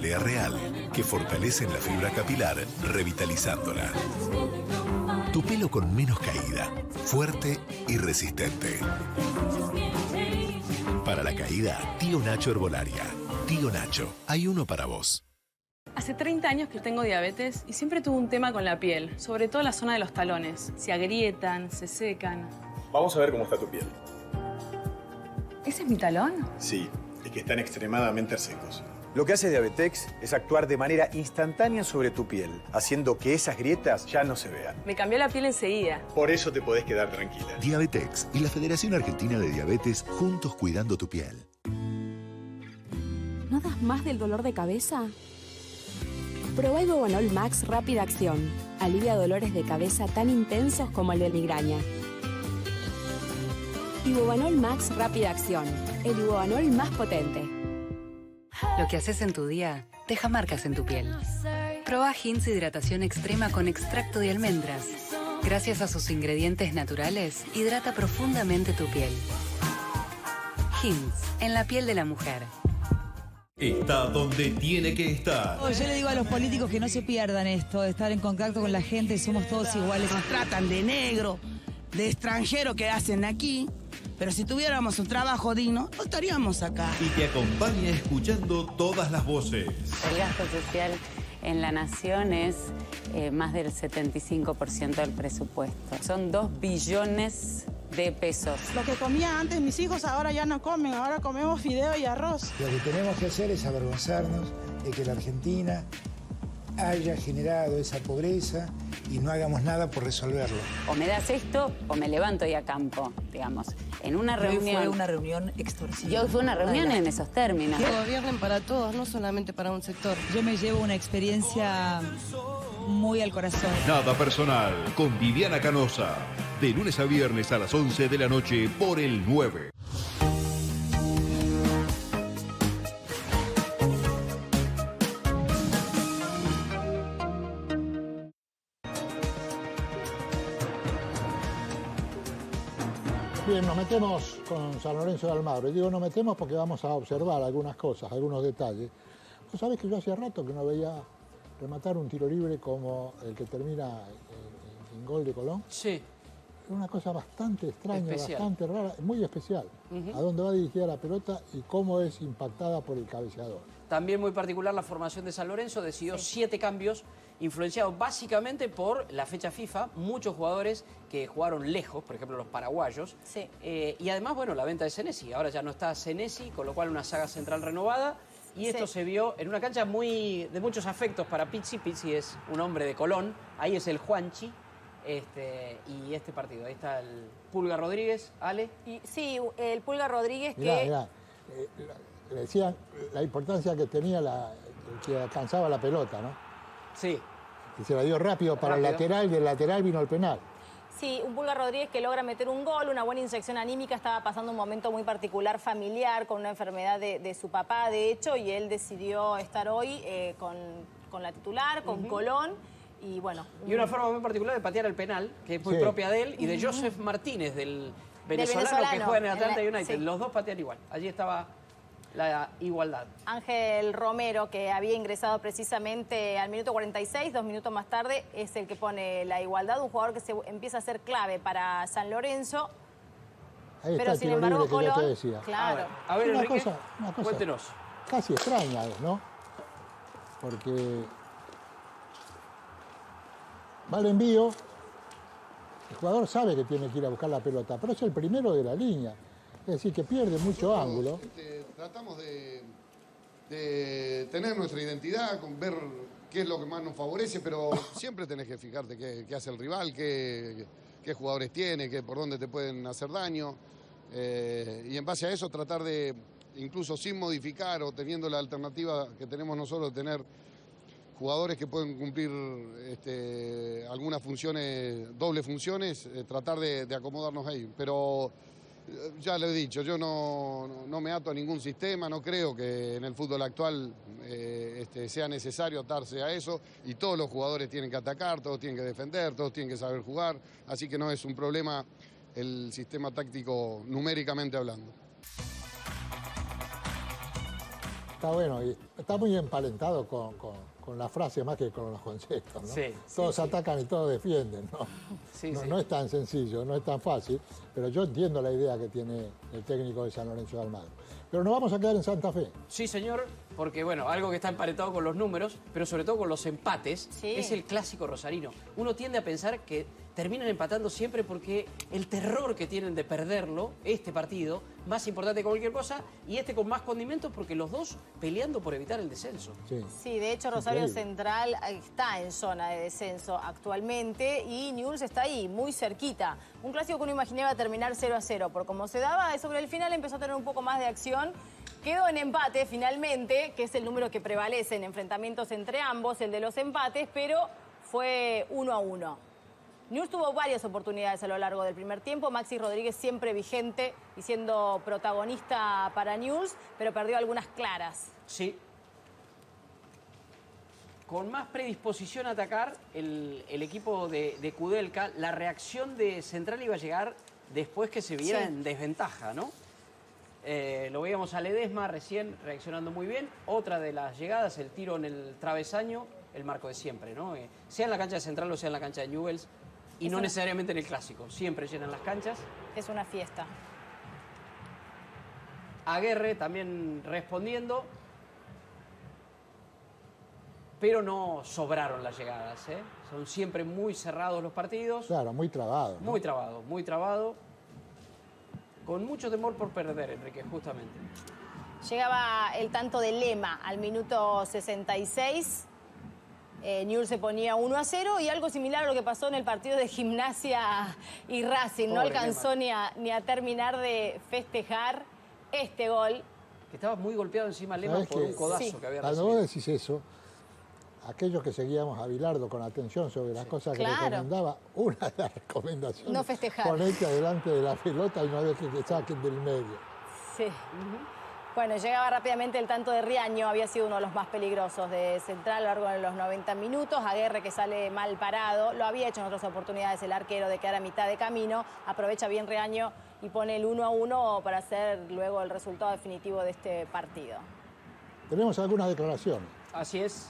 jalea real que fortalecen la fibra capilar, revitalizándola. Tu pelo con menos caída, fuerte y resistente. Para la caída, Tío Nacho Herbolaria. Tío Nacho, hay uno para vos. Hace 30 años que tengo diabetes y siempre tuve un tema con la piel, sobre todo la zona de los talones. Se agrietan, se secan. Vamos a ver cómo está tu piel. ¿Ese es mi talón? Sí, es que están extremadamente secos. Lo que hace Diabetex es actuar de manera instantánea sobre tu piel, haciendo que esas grietas ya no se vean. Me cambió la piel enseguida. Por eso te podés quedar tranquila. Diabetex y la Federación Argentina de Diabetes juntos cuidando tu piel. ¿No das más del dolor de cabeza? Probá Ibovanol Max Rápida Acción. Alivia dolores de cabeza tan intensos como el de migraña. Ibovanol Max Rápida Acción. El Ibovanol más potente. Lo que haces en tu día deja marcas en tu piel. Proba Hins Hidratación Extrema con extracto de almendras. Gracias a sus ingredientes naturales, hidrata profundamente tu piel. Hins, en la piel de la mujer. Está donde tiene que estar. Yo le digo a los políticos que no se pierdan esto, de estar en contacto con la gente, somos todos iguales. Nos tratan de negro, de extranjero que hacen aquí, pero si tuviéramos un trabajo digno, no estaríamos acá. Y te acompaña escuchando todas las voces. El gasto social en la nación es más del 75% del presupuesto. Son 2 billones de pesos. Lo que comía antes mis hijos ahora ya no comen, ahora comemos fideo y arroz. Lo que tenemos que hacer es avergonzarnos de que la Argentina haya generado esa pobreza y no hagamos nada por resolverlo. O me das esto o me levanto y acampo, digamos. En una reunión... Hoy fue una reunión extorsiva. Y hoy fue una reunión en esos términos. Que gobiernen para todos, no solamente para un sector. Yo me llevo una experiencia muy al corazón. Nada personal con Viviana Canosa. De lunes a viernes a las 11 de la noche por el 9. Bien, nos metemos con San Lorenzo de Almagro. Y digo nos metemos porque vamos a observar algunas cosas, algunos detalles. Vos sabés que yo hacía rato que no veía rematar un tiro libre como el que termina en gol de Colón. Sí. Es una cosa bastante extraña, Especial. bastante rara, muy especial. A dónde va dirigida la pelota y cómo es impactada por el cabeceador. También muy particular la formación de San Lorenzo, decidió 7 cambios, influenciados básicamente por la fecha FIFA, muchos jugadores que jugaron lejos, por ejemplo los paraguayos, y además, bueno, la venta de Senesi, ahora ya no está Senesi, con lo cual una saga central renovada, y esto se vio en una cancha de muchos afectos para Pizzi. Pizzi es un hombre de Colón, ahí es el Juanchi, y este partido, ahí está el Pulga Rodríguez, Ale. Sí, el Pulga Rodríguez Mirá, le decían la importancia que tenía el que alcanzaba la pelota, ¿no? Sí. Que se la dio rápido para el lateral y del lateral vino el penal. Sí, un Pulga Rodríguez que logra meter un gol, una buena inyección anímica, estaba pasando un momento muy particular familiar con una enfermedad de su papá, de hecho, y él decidió estar hoy con la titular, con Colón. Y bueno. Y una forma muy particular de patear el penal, que es muy propia de él, y de Joseph Martínez, del venezolano que juega en el Atlanta United. Los dos patean igual. Allí estaba la igualdad. Ángel Romero, que había ingresado precisamente al minuto 46, 2 minutos más tarde, es el que pone la igualdad. Un jugador que se empieza a ser clave para San Lorenzo. Ahí está pero el sin tiro embargo, libre que yo te Colón, decía. claro. A ver, una Enrique, cosa cuéntenos. Casi extraña, ¿no? Porque va el envío, el jugador sabe que tiene que ir a buscar la pelota, pero es el primero de la línea. Es decir, que pierde mucho ángulo. Tratamos de tener nuestra identidad, con ver qué es lo que más nos favorece, pero siempre tenés que fijarte qué hace el rival, qué jugadores tiene, por dónde te pueden hacer daño. Y en base a eso tratar de, incluso sin modificar o teniendo la alternativa que tenemos nosotros, tener jugadores que pueden cumplir algunas funciones, dobles funciones, tratar de acomodarnos ahí. Pero ya lo he dicho, yo no me ato a ningún sistema, no creo que en el fútbol actual sea necesario atarse a eso, y todos los jugadores tienen que atacar, todos tienen que defender, todos tienen que saber jugar, así que no es un problema el sistema táctico numéricamente hablando. Está bueno y está muy empalentado con la frase más que con los conceptos, ¿no? Sí, todos atacan y todos defienden, ¿no? Sí, no, sí. no es tan sencillo, no es tan fácil, pero yo entiendo la idea que tiene el técnico de San Lorenzo de Almagro. Pero nos vamos a quedar en Santa Fe. Sí, señor, porque bueno, algo que está emparentado con los números, pero sobre todo con los empates, es el clásico rosarino. Uno tiende a pensar que terminan empatando siempre porque el terror que tienen de perderlo, este partido, más importante que cualquier cosa, y este con más condimentos porque los dos peleando por evitar el descenso. Sí, de hecho Rosario Central está en zona de descenso actualmente y Newell's está ahí, muy cerquita. Un clásico que uno imaginaba terminar 0-0, por como se daba, sobre el final empezó a tener un poco más de acción. Quedó en empate finalmente, que es el número que prevalece en enfrentamientos entre ambos, el de los empates, pero fue 1-1. Newell's tuvo varias oportunidades a lo largo del primer tiempo. Maxi Rodríguez siempre vigente y siendo protagonista para Newell's, pero perdió algunas claras. Sí. Con más predisposición a atacar, el equipo de Kudelka, la reacción de Central iba a llegar después que se viera en desventaja, ¿no? Lo veíamos a Ledesma recién reaccionando muy bien. Otra de las llegadas, el tiro en el travesaño, el marco de siempre, ¿no? Sea en la cancha de Central o sea en la cancha de Newell's, y no necesariamente en el clásico. Siempre llenan las canchas. Es una fiesta. Aguerre también respondiendo. Pero no sobraron las llegadas, ¿eh? Son siempre muy cerrados los partidos. Claro, muy trabado, ¿no? Muy trabado, muy trabado. Con mucho temor por perder, Enrique, justamente. Llegaba el tanto de Lema al minuto 66. Newell's se ponía 1-0 y algo similar a lo que pasó en el partido de Gimnasia y Racing. No alcanzó ni a terminar de festejar este gol. Que estaba muy golpeado encima Lema por un codazo que había Cuando recibido. vos decís eso, aquellos que seguíamos a Bilardo con atención sobre las cosas que recomendaba, una de las recomendaciones, No festejar. ponete adelante de la pelota y no dejes que saquen del medio. Sí. Bueno, llegaba rápidamente el tanto de Riaño, había sido uno de los más peligrosos de Central a lo largo de los 90 minutos. Aguerre que sale mal parado, lo había hecho en otras oportunidades el arquero de quedar a mitad de camino. Aprovecha bien Riaño y pone el 1-1 para hacer luego el resultado definitivo de este partido. Tenemos algunas declaraciones. Así es,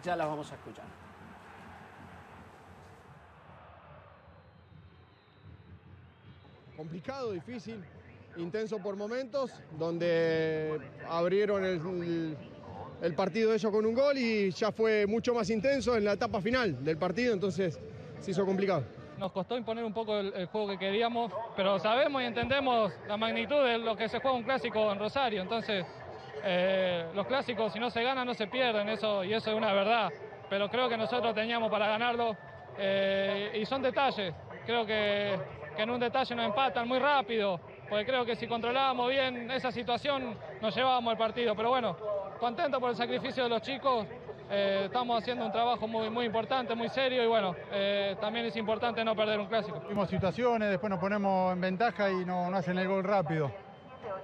ya las vamos a escuchar. Complicado, difícil, intenso por momentos, donde abrieron el partido ellos con un gol y ya fue mucho más intenso en la etapa final del partido, entonces se hizo complicado. Nos costó imponer un poco el juego que queríamos, pero sabemos y entendemos la magnitud de lo que se juega un clásico en Rosario, entonces los clásicos si no se ganan no se pierden, y eso es una verdad, pero creo que nosotros teníamos para ganarlo y son detalles, creo que en un detalle nos empatan muy rápido, porque creo que si controlábamos bien esa situación nos llevábamos el partido, pero bueno, contento por el sacrificio de los chicos, estamos haciendo un trabajo muy importante, muy serio y bueno, también es importante no perder un clásico. Tuvimos situaciones, después nos ponemos en ventaja y no hacen el gol rápido.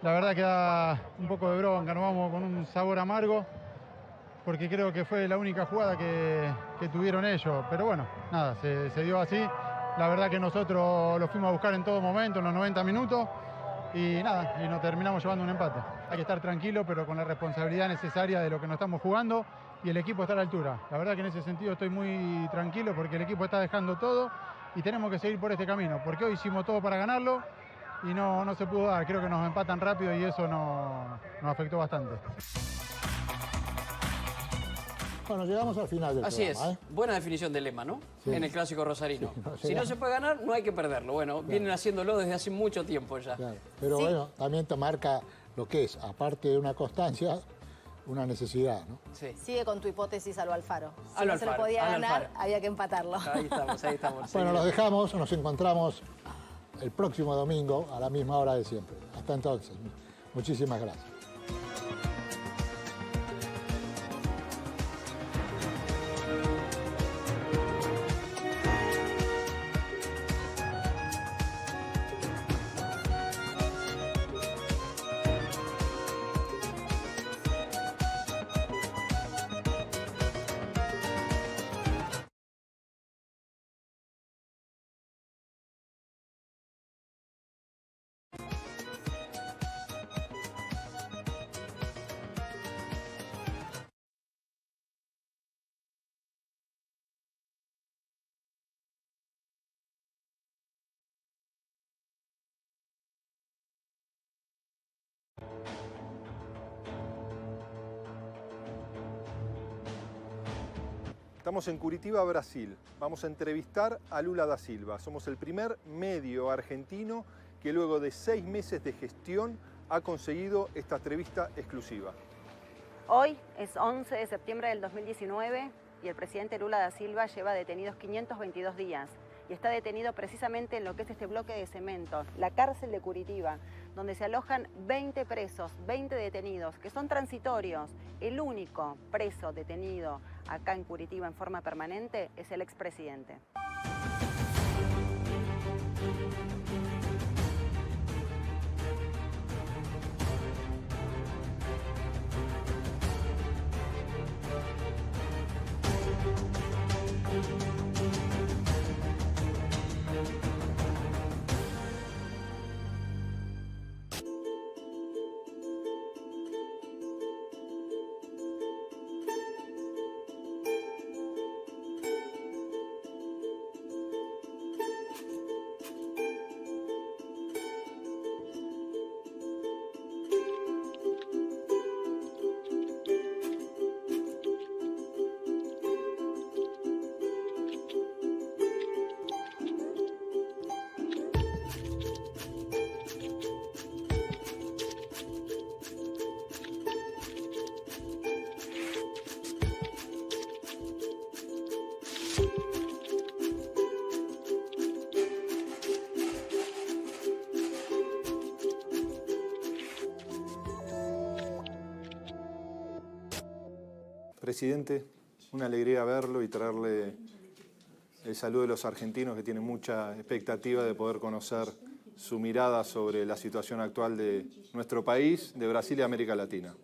La verdad que da un poco de bronca, nos vamos con un sabor amargo, porque creo que fue la única jugada que tuvieron ellos, pero bueno, nada, se dio así. La verdad que nosotros lo fuimos a buscar en todo momento, en los 90 minutos, y nada, y nos terminamos llevando un empate. Hay que estar tranquilo, pero con la responsabilidad necesaria de lo que nos estamos jugando y el equipo está a la altura. La verdad que en ese sentido estoy muy tranquilo porque el equipo está dejando todo y tenemos que seguir por este camino, porque hoy hicimos todo para ganarlo y no se pudo dar. Creo que nos empatan rápido y eso nos afectó bastante. Bueno, llegamos al final del Así programa, es, buena definición de Lema, ¿no? Sí. En el clásico rosarino. Sí, no si llega. no se puede ganar, no hay que perderlo. Bueno, vienen haciéndolo desde hace mucho tiempo ya. Claro. Pero bueno, también te marca lo que es, aparte de una constancia, una necesidad, ¿no? Sí. Sigue con tu hipótesis Aldo Alfaro. Si Aldo no se lo Alfaro, podía Aldo ganar, Alfaro. había que empatarlo. Ahí estamos. Bueno, los dejamos, nos encontramos el próximo domingo a la misma hora de siempre. Hasta entonces, muchísimas gracias. Estamos en Curitiba, Brasil. Vamos a entrevistar a Lula da Silva. Somos el primer medio argentino que luego de 6 meses de gestión ha conseguido esta entrevista exclusiva. Hoy es 11 de septiembre del 2019 y el presidente Lula da Silva lleva detenidos 522 días y está detenido precisamente en lo que es este bloque de cemento, la cárcel de Curitiba, donde se alojan 20 presos, 20 detenidos, que son transitorios. El único preso detenido acá en Curitiba en forma permanente es el expresidente. Presidente, una alegría verlo y traerle el saludo de los argentinos que tienen mucha expectativa de poder conocer su mirada sobre la situación actual de nuestro país, de Brasil y América Latina.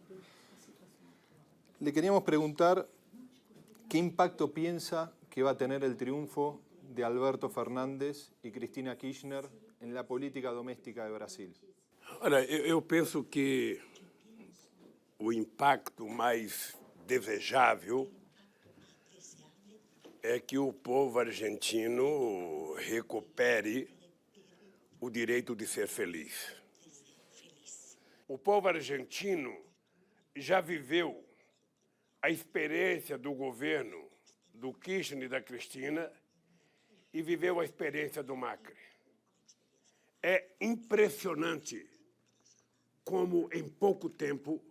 Le queríamos preguntar qué impacto piensa que va a tener el triunfo de Alberto Fernández y Cristina Kirchner en la política doméstica de Brasil. Olha, eu penso que o impacto mais desejável é que o povo argentino recupere o direito de ser feliz. O povo argentino já viveu a experiência do governo do Kirchner e da Cristina e viveu a experiência do Macri. É impressionante como, em pouco tempo,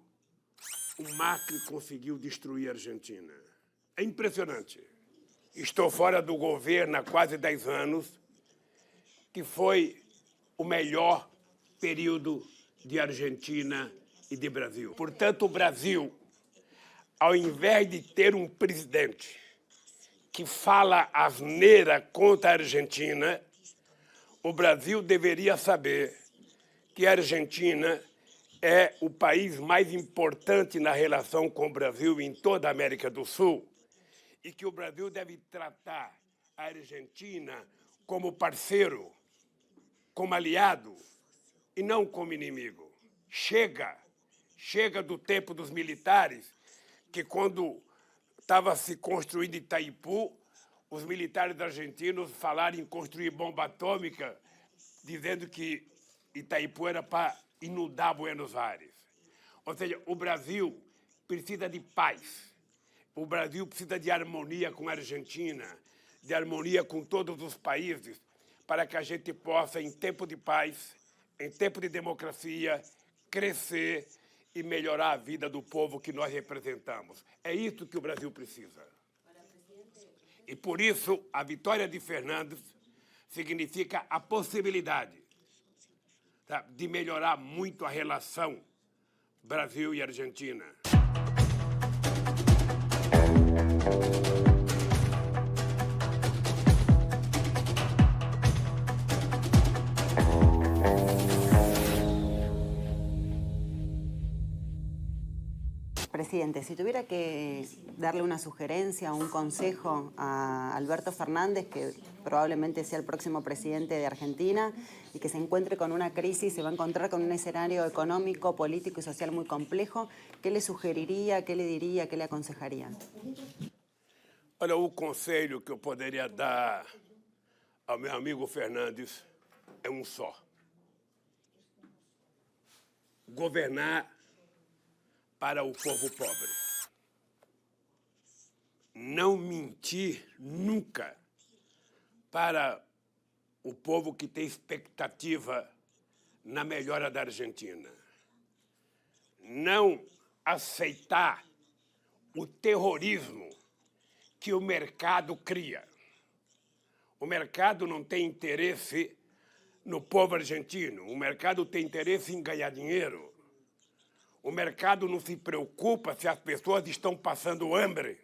o Macri conseguiu destruir a Argentina. É impressionante. Estou fora do governo há quase 10 anos, que foi o melhor período de Argentina e de Brasil. Portanto, o Brasil, ao invés de ter um presidente que fala asneira contra a Argentina, o Brasil deveria saber que a Argentina é o país mais importante na relação com o Brasil em toda a América do Sul e que o Brasil deve tratar a Argentina como parceiro, como aliado e não como inimigo. Chega do tempo dos militares, que quando estava se construindo Itaipu, os militares argentinos falaram em construir bomba atômica, dizendo que Itaipu era para inundar Buenos Aires. Ou seja, o Brasil precisa de paz. O Brasil precisa de harmonia com a Argentina, de harmonia com todos os países, para que a gente possa, em tempo de paz, em tempo de democracia, crescer e melhorar a vida do povo que nós representamos. É isso que o Brasil precisa. E por isso, a vitória de Fernandes significa a possibilidade de melhorar muito a relação Brasil e Argentina. Presidente, si tuviera que darle una sugerencia o un consejo a Alberto Fernández, que probablemente sea el próximo presidente de Argentina y que se encuentre con una crisis, se va a encontrar con un escenario económico, político y social muy complejo, ¿qué le sugeriría, qué le diría, qué le aconsejaría? Olha, o conselho que eu poderia dar ao meu amigo Fernandes é um só. Governar para o povo pobre. não mentir nunca para o povo que tem expectativa na melhora da Argentina. Não aceitar o terrorismo que o mercado cria. O mercado não tem interesse no povo argentino. O mercado tem interesse em ganhar dinheiro. O mercado não se preocupa se as pessoas estão passando hambre,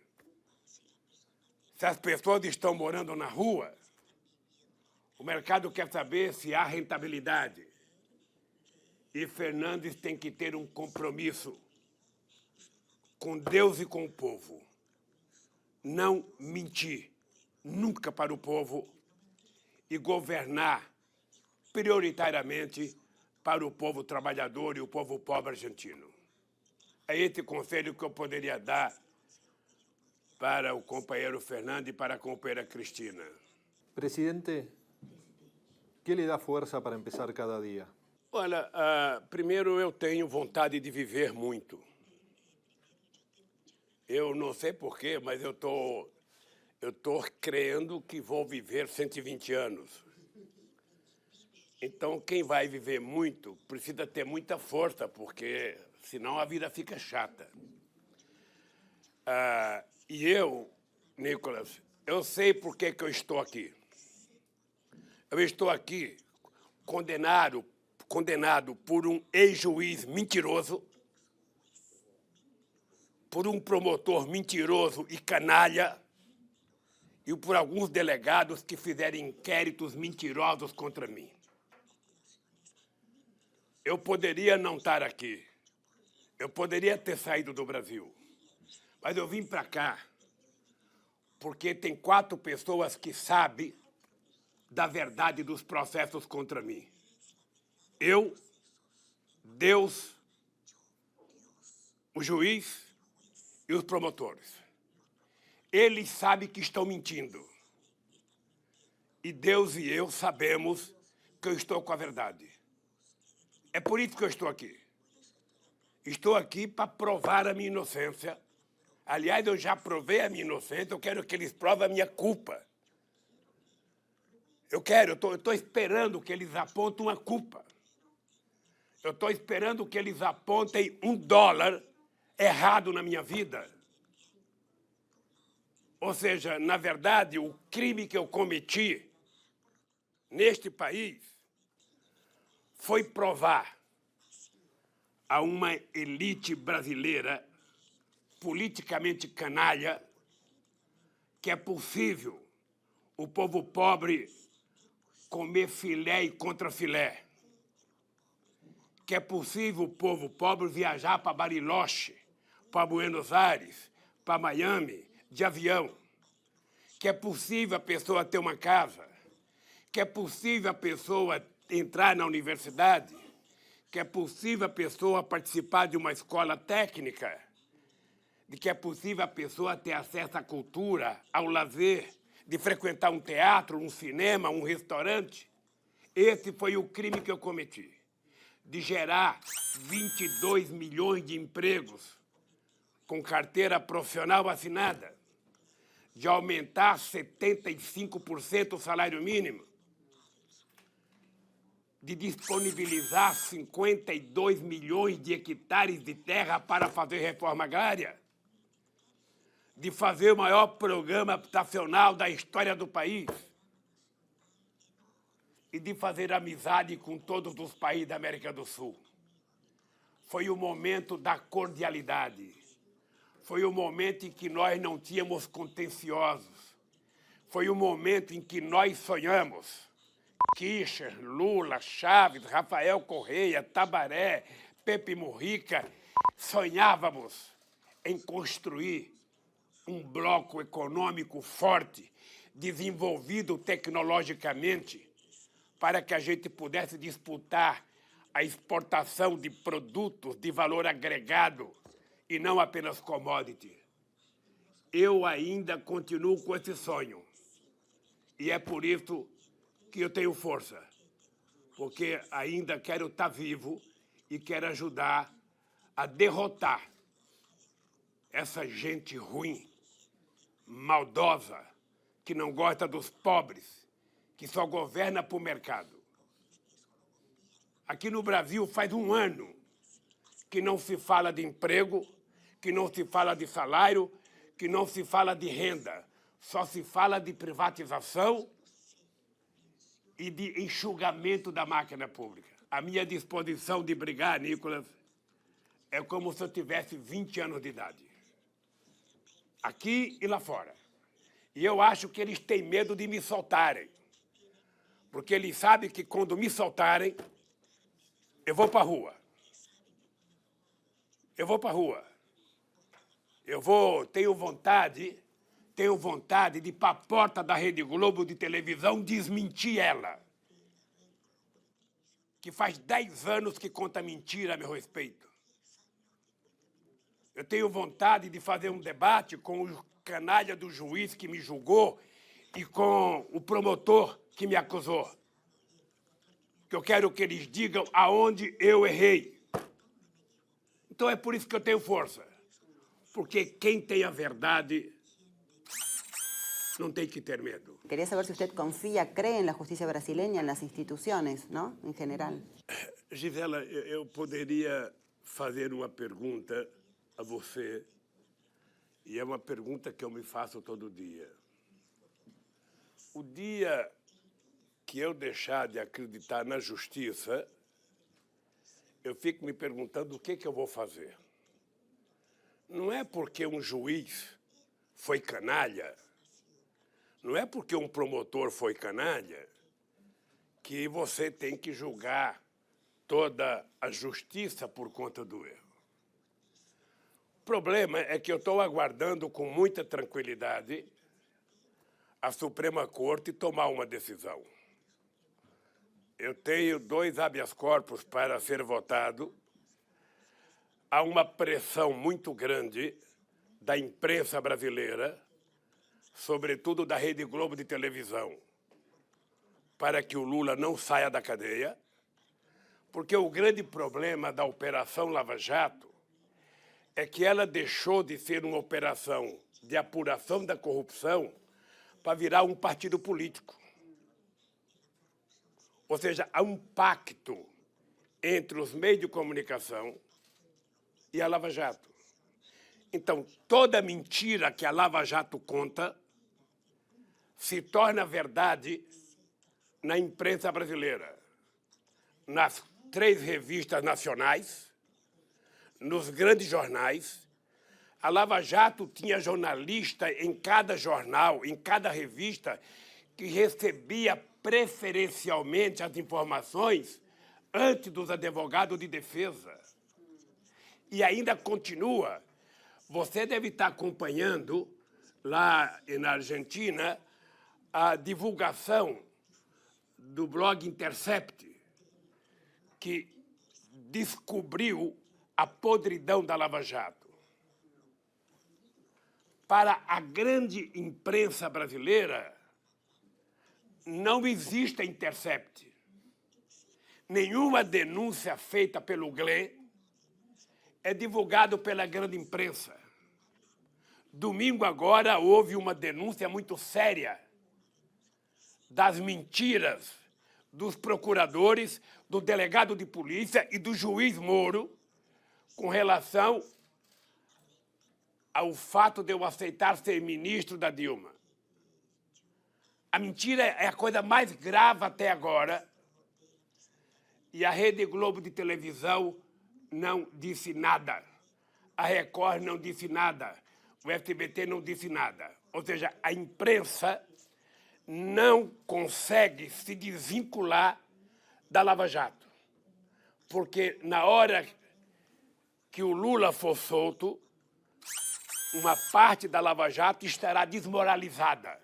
se as pessoas estão morando na rua. O mercado quer saber se há rentabilidade. E Fernandes tem que ter um compromisso com Deus e com o povo. Não mentir nunca para o povo e governar prioritariamente para o povo trabalhador e o povo pobre argentino. É esse conselho que eu poderia dar para o companheiro Fernando e para a companheira Cristina. Presidente, ¿qué le da fuerza para empezar cada día? Olha, primeiro eu tenho vontade de viver muito. Eu não sei porquê, mas eu tô crendo que vou viver 120 anos. Então, quem vai viver muito precisa ter muita força, porque senão a vida fica chata. E eu, Nicolas, eu sei por que eu estou aqui. Eu estou aqui condenado por um ex-juiz mentiroso, por um promotor mentiroso e canalha, e por alguns delegados que fizeram inquéritos mentirosos contra mim. Eu poderia não estar aqui. Eu poderia ter saído do Brasil. Mas eu vim para cá porque tem 4 pessoas que sabem da verdade dos processos contra mim. Eu, Deus, o juiz e os promotores. Eles sabem que estão mentindo. E Deus e eu sabemos que eu estou com a verdade. É por isso que eu estou aqui. Estou aqui para provar a minha inocência. Aliás, eu já provei a minha inocência, eu quero que eles provem a minha culpa. Eu estou esperando que eles apontem uma culpa. Eu estou esperando que eles apontem $1 errado na minha vida. Ou seja, na verdade, o crime que eu cometi neste país foi provar a uma elite brasileira politicamente canalha que é possível o povo pobre comer filé e contra filé, que é possível o povo pobre viajar para Bariloche, para Buenos Aires, para Miami, de avião, que é possível a pessoa ter uma casa, que é possível a pessoa entrar na universidade, que é possível a pessoa participar de uma escola técnica, de que é possível a pessoa ter acesso à cultura, ao lazer, de frequentar um teatro, um cinema, um restaurante. Esse foi o crime que eu cometi, de gerar 22 milhões de empregos com carteira profissional assinada, de aumentar 75% o salário mínimo, de disponibilizar 52 milhões de hectares de terra para fazer reforma agrária, de fazer o maior programa habitacional da história do país e de fazer amizade com todos os países da América do Sul. Foi o momento da cordialidade. Foi o momento em que nós não tínhamos contenciosos. Foi o momento em que nós sonhamos. Kirchner, Lula, Chaves, Rafael Correia, Tabaré, Pepe Mujica, sonhávamos em construir um bloco econômico forte, desenvolvido tecnologicamente, para que a gente pudesse disputar a exportação de produtos de valor agregado e não apenas commodity. Eu ainda continuo com esse sonho. E é por isso que eu tenho força, porque ainda quero estar vivo e quero ajudar a derrotar essa gente ruim maldosa, que não gosta dos pobres, que só governa por mercado. Aqui no Brasil faz um ano que não se fala de emprego, que não se fala de salário, que não se fala de renda. Só se fala de privatização e de enxugamento da máquina pública. A minha disposição de brigar, Nicolas, é como se eu tivesse 20 anos de idade. Aqui e lá fora. E eu acho que eles têm medo de me soltarem. Porque eles sabem que quando me soltarem, eu vou para a rua. Eu vou para a rua. Tenho vontade de ir para a porta da Rede Globo de televisão desmentir ela. Que faz 10 anos que conta mentira a meu respeito. Eu tenho vontade de fazer um debate com o canalha do juiz que me julgou e com o promotor que me acusou. Que eu quero que eles digam aonde eu errei. Então é por isso que eu tenho força. Porque quem tem a verdade não tem que ter medo. Quería saber si usted confía, cree en la justicia brasileña, en las instituciones, ¿no? En general. Gisela, eu poderia fazer uma pergunta a você, e é uma pergunta que eu me faço todo dia. O dia que eu deixar de acreditar na justiça, eu fico me perguntando o que eu vou fazer. Não é porque um juiz foi canalha, não é porque um promotor foi canalha, que você tem que julgar toda a justiça por conta do erro. O problema é que eu estou aguardando com muita tranquilidade a Suprema Corte tomar uma decisão. Eu tenho 2 habeas corpus para ser votado. Há uma pressão muito grande da imprensa brasileira, sobretudo da Rede Globo de televisão, para que o Lula não saia da cadeia, porque o grande problema da Operação Lava Jato é que ela deixou de ser uma operação de apuração da corrupção para virar um partido político. Ou seja, há um pacto entre os meios de comunicação e a Lava Jato. Então, toda mentira que a Lava Jato conta se torna verdade na imprensa brasileira, nas 3 revistas nacionais, nos grandes jornais. A Lava Jato tinha jornalista em cada jornal, em cada revista, que recebia preferencialmente as informações antes dos advogados de defesa. E ainda continua. Você deve estar acompanhando, lá na Argentina, a divulgação do blog Intercept, que descobriu a podridão da Lava Jato. Para a grande imprensa brasileira, não existe Intercept. Nenhuma denúncia feita pelo Glenn é divulgado pela grande imprensa. Domingo agora houve uma denúncia muito séria das mentiras dos procuradores, do delegado de polícia e do juiz Moro com relação ao fato de eu aceitar ser ministro da Dilma. A mentira é a coisa mais grave até agora e a Rede Globo de televisão não disse nada. A Record não disse nada. O SBT não disse nada. Ou seja, a imprensa não consegue se desvincular da Lava Jato. Porque na hora que o Lula for solto, uma parte da Lava Jato estará desmoralizada.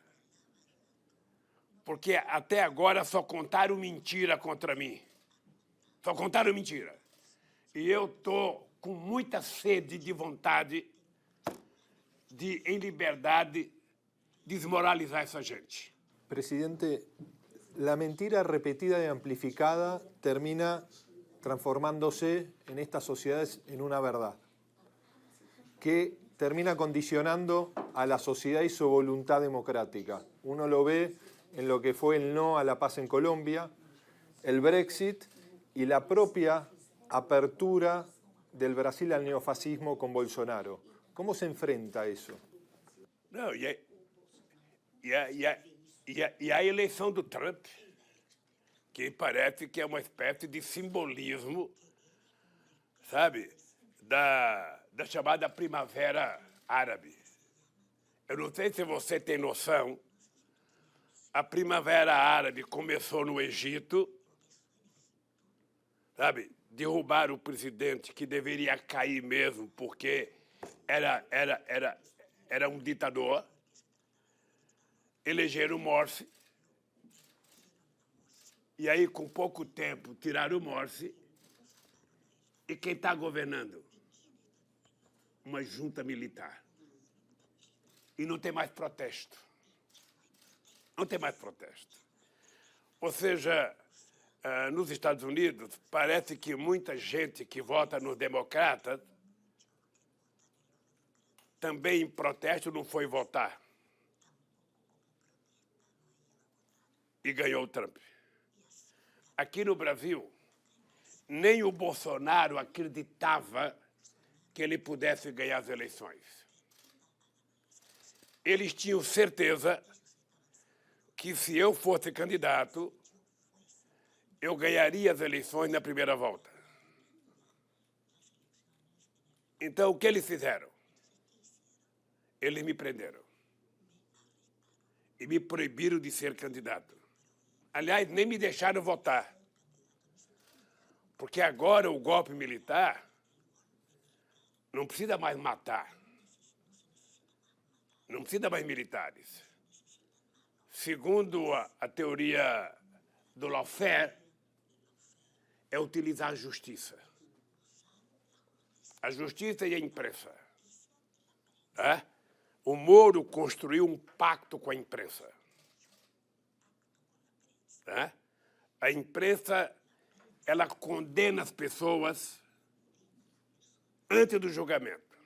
Porque até agora só contaram mentira contra mim. Só contaram mentira. E eu estou com muita sede de vontade de, em liberdade, desmoralizar essa gente. Presidente, la mentira repetida y amplificada termina transformándose en estas sociedades en una verdad, que termina condicionando a la sociedad y su voluntad democrática. Uno lo ve en lo que fue el no a la paz en Colombia, el Brexit y la propia apertura del Brasil al neofascismo con Bolsonaro. ¿Cómo se enfrenta a eso? Não, e a eleição do Trump, que parece que é uma espécie de simbolismo, sabe, da chamada Primavera Árabe. Eu não sei se você tem noção, a Primavera Árabe começou no Egito, sabe, derrubaram o presidente que deveria cair mesmo, porque era um ditador, elegeram o Morsi, e aí, com pouco tempo, tiraram o Morsi, e quem está governando? Uma junta militar. E não tem mais protesto. Não tem mais protesto. Ou seja, nos Estados Unidos, parece que muita gente que vota nos democratas também em protesto não foi votar. E ganhou o Trump. Aqui no Brasil, nem o Bolsonaro acreditava que ele pudesse ganhar as eleições. Eles tinham certeza que se eu fosse candidato, eu ganharia as eleições na primeira volta. Então, o que eles fizeram? Eles me prenderam. E me proibiram de ser candidato. Aliás, nem me deixaram votar. Porque agora o golpe militar não precisa mais matar. Não precisa mais militares. Segundo a teoria do lawfare, é utilizar a justiça. A justiça e a imprensa. O Moro construiu um pacto com a imprensa. A imprensa, ela condena as pessoas antes do julgamento.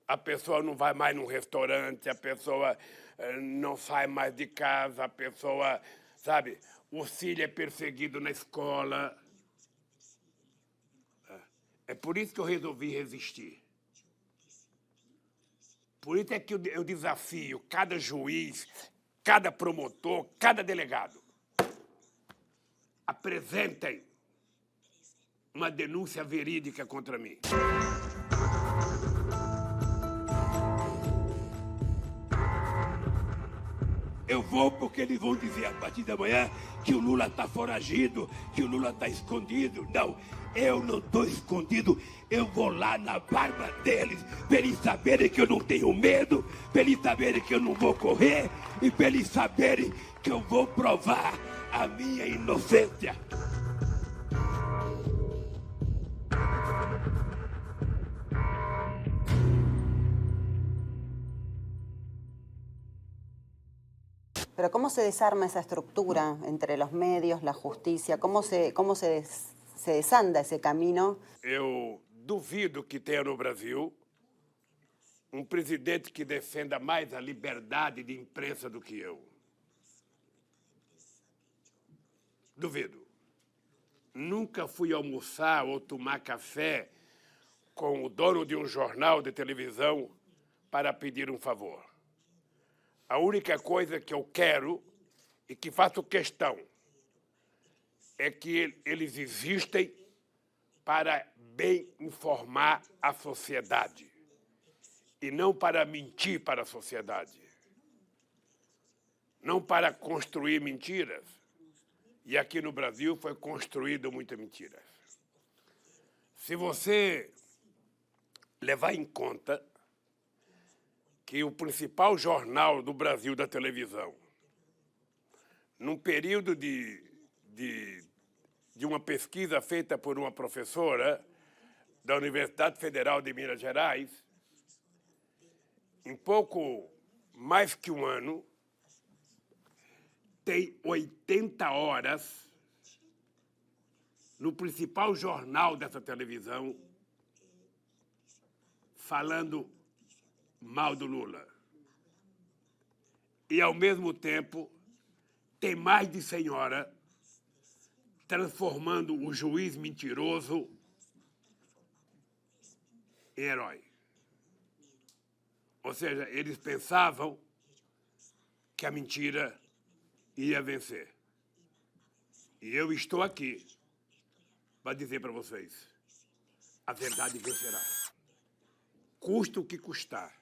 A pessoa não vai mais num restaurante, a pessoa não sai mais de casa, a pessoa, sabe, o filho é perseguido na escola. É por isso que eu resolvi resistir. Por isso é que eu desafio cada juiz, cada promotor, cada delegado. Apresentem uma denúncia verídica contra mim. Eu vou porque eles vão dizer a partir da manhã que o Lula está foragido, que o Lula está escondido. Não, eu não estou escondido. Eu vou lá na barba deles, para eles saberem que eu não tenho medo, para eles saberem que eu não vou correr e para eles saberem que eu vou provar a minha inocência. Pero ¿cómo se desarma esa estructura entre los medios, la justicia? ¿Cómo se desanda ese camino? Eu duvido que tenha no Brasil um presidente que defenda mais a liberdade de imprensa do que eu. Duvido. Nunca fui almoçar ou tomar café com o dono de um jornal de televisão para pedir um favor. A única coisa que eu quero e que faço questão é que eles existem para bem informar a sociedade e não para mentir para a sociedade. Não para construir mentiras. E aqui no Brasil foi construído muitas mentiras. Se você levar em conta que o principal jornal do Brasil da televisão, num período de uma pesquisa feita por uma professora da Universidade Federal de Minas Gerais, em pouco mais que um ano, tem 80 horas no principal jornal dessa televisão falando mal do Lula. E, ao mesmo tempo, tem mais de senhora transformando o juiz mentiroso em herói. Ou seja, eles pensavam que a mentira ia vencer. E eu estou aqui para dizer para vocês, a verdade vencerá. Custa o que custar.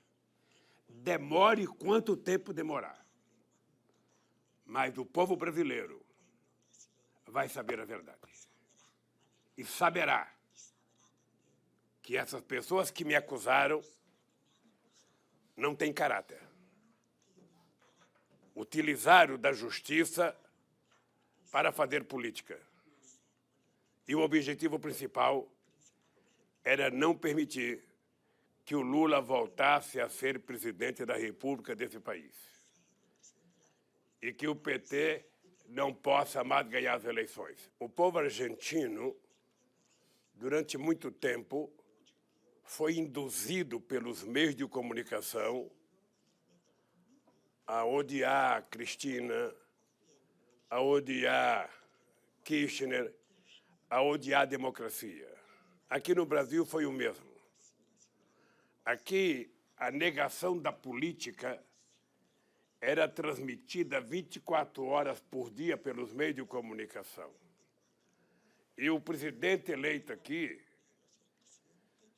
Demore quanto tempo demorar. Mas o povo brasileiro vai saber a verdade. E saberá que essas pessoas que me acusaram não têm caráter. Utilizaram da justiça para fazer política. E o objetivo principal era não permitir que o Lula voltasse a ser presidente da República desse país. E que o PT não possa mais ganhar as eleições. O povo argentino, durante muito tempo, foi induzido pelos meios de comunicação a odiar Cristina, a odiar Kirchner, a odiar a democracia. Aqui no Brasil foi o mesmo. Aqui, a negação da política era transmitida 24 horas por dia pelos meios de comunicação. E o presidente eleito aqui,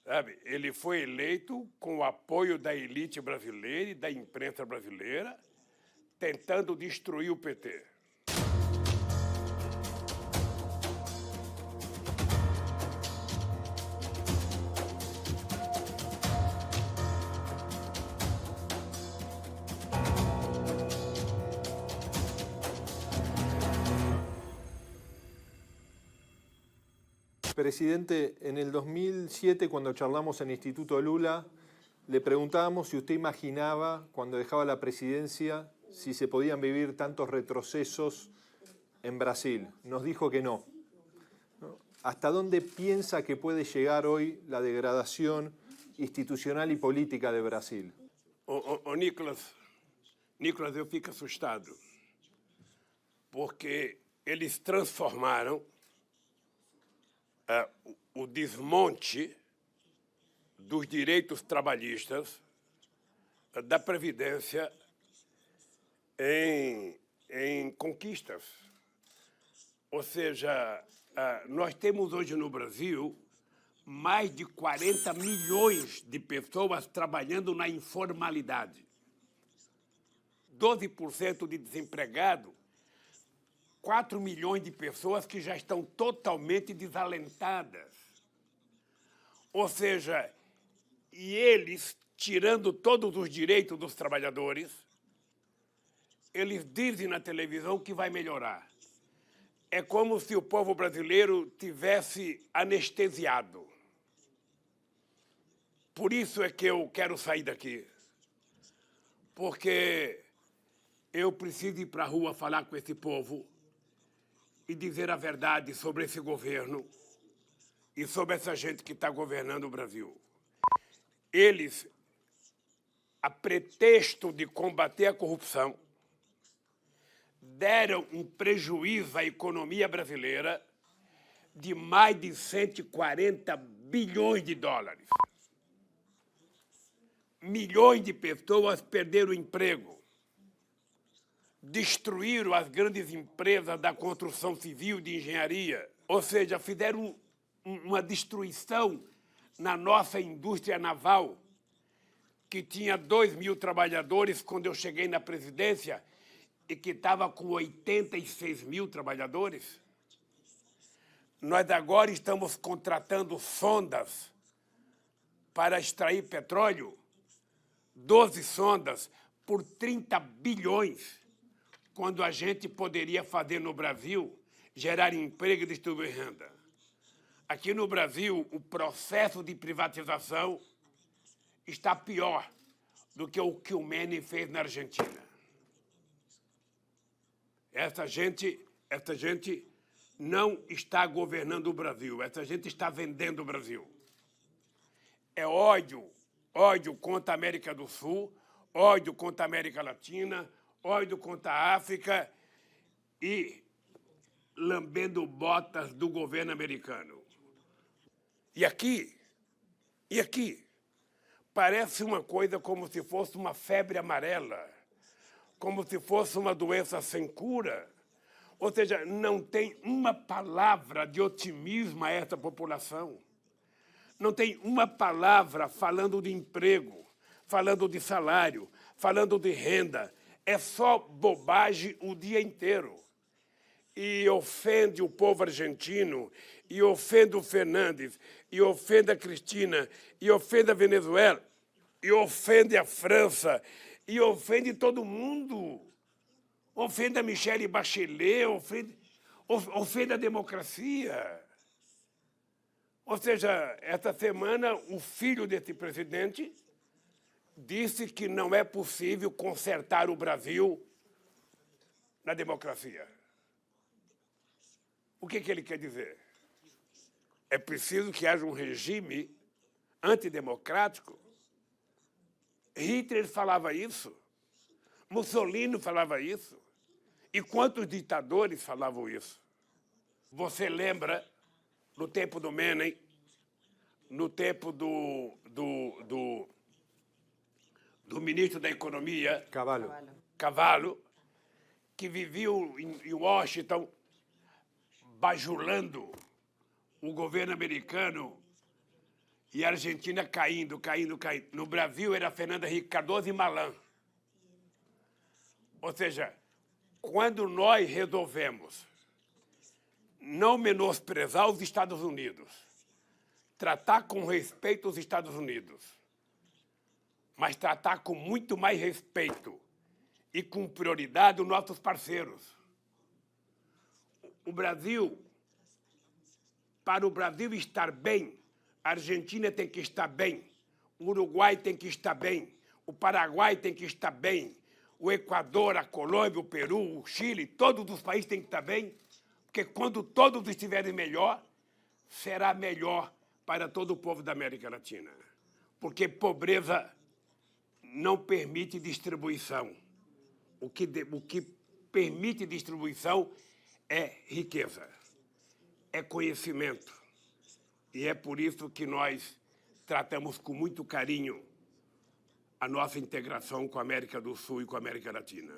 sabe, ele foi eleito com o apoio da elite brasileira e da imprensa brasileira, tentando destruir o PT. Presidente, en el 2007, cuando charlamos en el Instituto Lula, le preguntábamos si usted imaginaba, cuando dejaba la presidencia, si se podían vivir tantos retrocesos en Brasil. Nos dijo que no. ¿Hasta dónde piensa que puede llegar hoy la degradación institucional y política de Brasil? Nicolas, eu fico assustado, porque eles transformaram o desmonte dos direitos trabalhistas, da Previdência, em conquistas. Ou seja, nós temos hoje no Brasil mais de 40 milhões de pessoas trabalhando na informalidade. 12% de desempregado, 4 milhões de pessoas que já estão totalmente desalentadas. Ou seja, e eles, tirando todos os direitos dos trabalhadores, eles dizem na televisão que vai melhorar. É como se o povo brasileiro tivesse anestesiado. Por isso é que eu quero sair daqui. Porque eu preciso ir para a rua falar com esse povo e dizer a verdade sobre esse governo e sobre essa gente que está governando o Brasil. Eles, a pretexto de combater a corrupção, deram um prejuízo à economia brasileira de mais de 140 bilhões de dólares. Milhões de pessoas perderam o emprego. Destruíram as grandes empresas da construção civil, de engenharia. Ou seja, fizeram uma destruição na nossa indústria naval, que tinha 2.000 trabalhadores quando eu cheguei na presidência e que estava com 86 mil trabalhadores. Nós agora estamos contratando sondas para extrair petróleo, 12 sondas por 30 bilhões, quando a gente poderia fazer no Brasil, gerar emprego e distribuir renda. Aqui no Brasil, o processo de privatização está pior do que o Menem fez na Argentina. Essa gente não está governando o Brasil, essa gente está vendendo o Brasil. É ódio ódio contra a América do Sul, ódio contra a América Latina, ódio contra a África e lambendo botas do governo americano. E aqui, parece uma coisa como se fosse uma febre amarela, como se fosse uma doença sem cura. Ou seja, não tem uma palavra de otimismo a essa população. Não tem uma palavra falando de emprego, falando de salário, falando de renda. É só bobagem o dia inteiro. E ofende o povo argentino, e ofende o Fernandes, e ofende a Cristina, e ofende a Venezuela, e ofende a França, e ofende todo mundo. Ofende a Michelle Bachelet, ofende a democracia. Ou seja, esta semana o filho desse presidente disse que não é possível consertar o Brasil na democracia. O que ele quer dizer? É preciso que haja um regime antidemocrático? Hitler falava isso, Mussolini falava isso, e quantos ditadores falavam isso? Você lembra, no tempo do Menem, no tempo do ministro da Economia, Cavallo, que vivia em Washington bajulando o governo americano e a Argentina caindo. No Brasil era Fernando Henrique Cardoso e Malan. Ou seja, quando nós resolvemos não menosprezar os Estados Unidos, tratar com respeito os Estados Unidos, mas tratar com muito mais respeito e com prioridade os nossos parceiros. O Brasil, para o Brasil estar bem, a Argentina tem que estar bem, o Uruguai tem que estar bem, o Paraguai tem que estar bem, o Equador, a Colômbia, o Peru, o Chile, todos os países têm que estar bem, porque quando todos estiverem melhor, será melhor para todo o povo da América Latina. Porque pobreza não permite distribuição. O que permite distribuição é riqueza, é conhecimento. E é por isso que nós tratamos com muito carinho a nossa integração com a América do Sul e com a América Latina.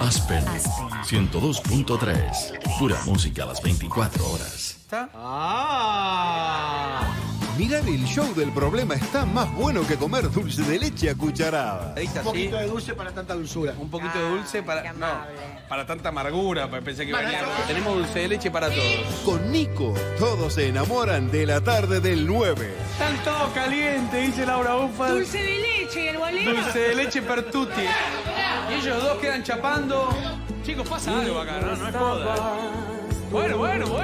Aspen 102.3. Pura música a las 24 horas. Mirar el show del problema está más bueno que comer dulce de leche a cucharada. Un poquito de dulce para tanta dulzura. Un poquito de dulce para... No, para tanta amargura. Pensé que venía... Tenemos dulce de leche para todos. Con Nico, todos se enamoran de la tarde del 9. Están todos calientes, dice Laura Ufal. Dulce de leche y el bolero. Dulce de leche per tutti. Y ellos dos quedan chapando. Chicos, pasa algo acá, no es joda. Bueno.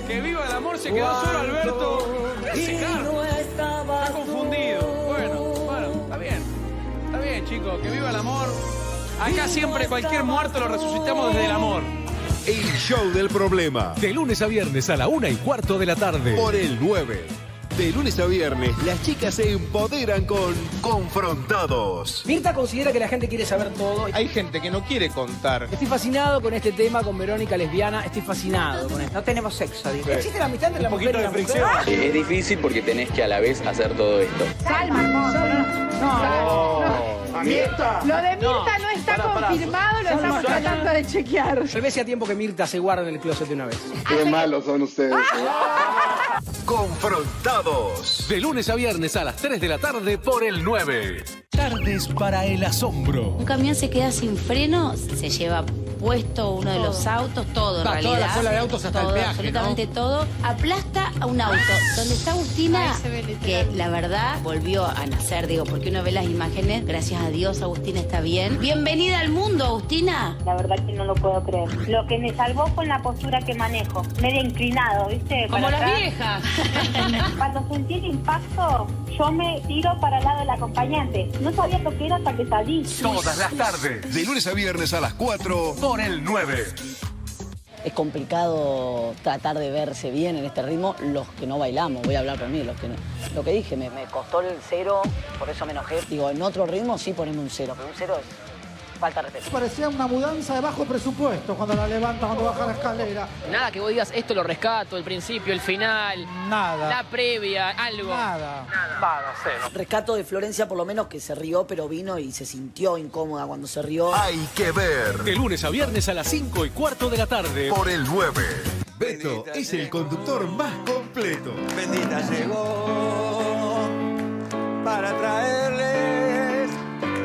Que viva el amor, se quedó solo Alberto. Está confundido. Bueno, está bien, chicos, que viva el amor. Acá siempre cualquier muerto lo resucitamos desde el amor. El show del problema. De lunes a viernes a la 1:15 de la tarde. Por el 9. De lunes a viernes, las chicas se empoderan con Confrontados. Mirta considera que la gente quiere saber todo. Hay gente que no quiere contar. Estoy fascinado con este tema, con Verónica lesbiana. Estoy fascinado con esto. No tenemos sexo, dice. ¿Existe la amistad entre la mujer y la mujer? Es difícil porque tenés que a la vez hacer todo esto. Calma, no. Mirta. Lo de Mirta no está confirmado, lo estamos tratando de chequear. Tal vez sea tiempo que Mirta se guarde en el closet de una vez. Qué malos son ustedes. Confrontados. De lunes a viernes a las 3 de la tarde por el 9. Tardes para el asombro. Un camión se queda sin frenos, se lleva puesto uno de los autos, todo en realidad. Toda la cola de autos hasta todo, el peaje, absolutamente todo. Aplasta a un auto. Donde está Agustina, que la verdad volvió a nacer, digo, porque uno ve las imágenes. Gracias a Dios, Agustina está bien. Bienvenida al mundo, Agustina. La verdad que no lo puedo creer. Lo que me salvó fue la postura que manejo. Medio inclinado, ¿viste? Como para las atrás. viejas. Cuando sentí el impacto, yo me tiro para el lado del acompañante. No sabía lo que era hasta que salí. Todas las tardes, De lunes a viernes a las 4. por el 9. Es complicado tratar de verse bien en este ritmo los que no bailamos, voy a hablar por mí, los que no. Lo que dije, me costó el 0, por eso me enojé. Digo, en otro ritmo sí ponemos un 0, pero un 0 es falta de respeto. Parecía una mudanza de bajo presupuesto cuando la levanta, cuando baja la escalera. Nada que vos digas, esto lo rescato, el principio, el final. Nada. La previa, algo. Nada. Rescato de Florencia por lo menos que se rió, pero vino y se sintió incómoda cuando se rió. Hay que ver. De lunes a viernes a las 5:15 de la tarde. Por el 9. Beto es el conductor más completo. Bendita llegó para traerles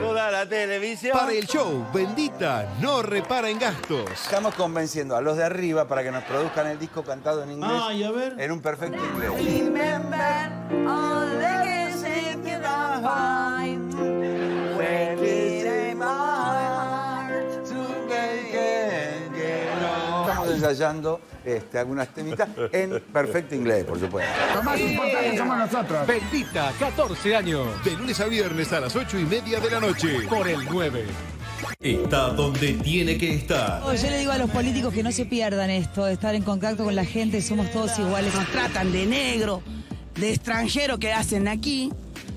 toda la televisión. Para el show, Bendita no repara en gastos. Estamos convenciendo a los de arriba para que nos produzcan el disco cantado en inglés. Ay, a ver. En un perfecto inglés. Remember all the things that you don't find. When it ain't my heart to Estamos ensayando algunas temitas en perfecto inglés, por supuesto. Lo más importante somos nosotros. Bendita, 14 años. De lunes a viernes a las 8:30 de la noche. Por el 9. Está donde tiene que estar. Yo le digo a los políticos que no se pierdan esto, de estar en contacto con la gente, somos todos iguales. Nos tratan de negro, de extranjero que hacen aquí,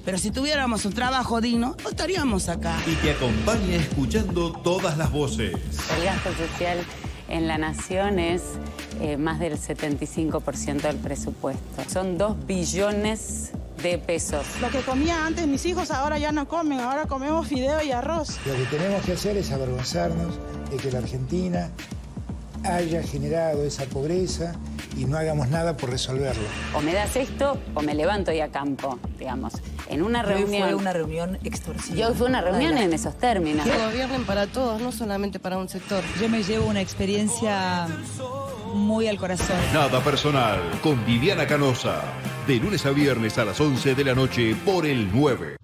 pero si tuviéramos un trabajo digno, no estaríamos acá. Y te acompaña escuchando todas las voces. El gasto social en la nación es más del 75% del presupuesto. Son 2 billones de pesos. Lo que comía antes mis hijos ahora ya no comen, ahora comemos fideo y arroz. Lo que tenemos que hacer es avergonzarnos de que la Argentina haya generado esa pobreza y no hagamos nada por resolverlo. O me das esto o me levanto y acampo, digamos. En una reunión... Hoy fue una reunión extorsiva. Y hoy fue una reunión en esos términos. Que gobiernen para todos, no solamente para un sector. Yo me llevo una experiencia muy al corazón. Nada personal con Viviana Canosa. De lunes a viernes a las 11 de la noche por el 9.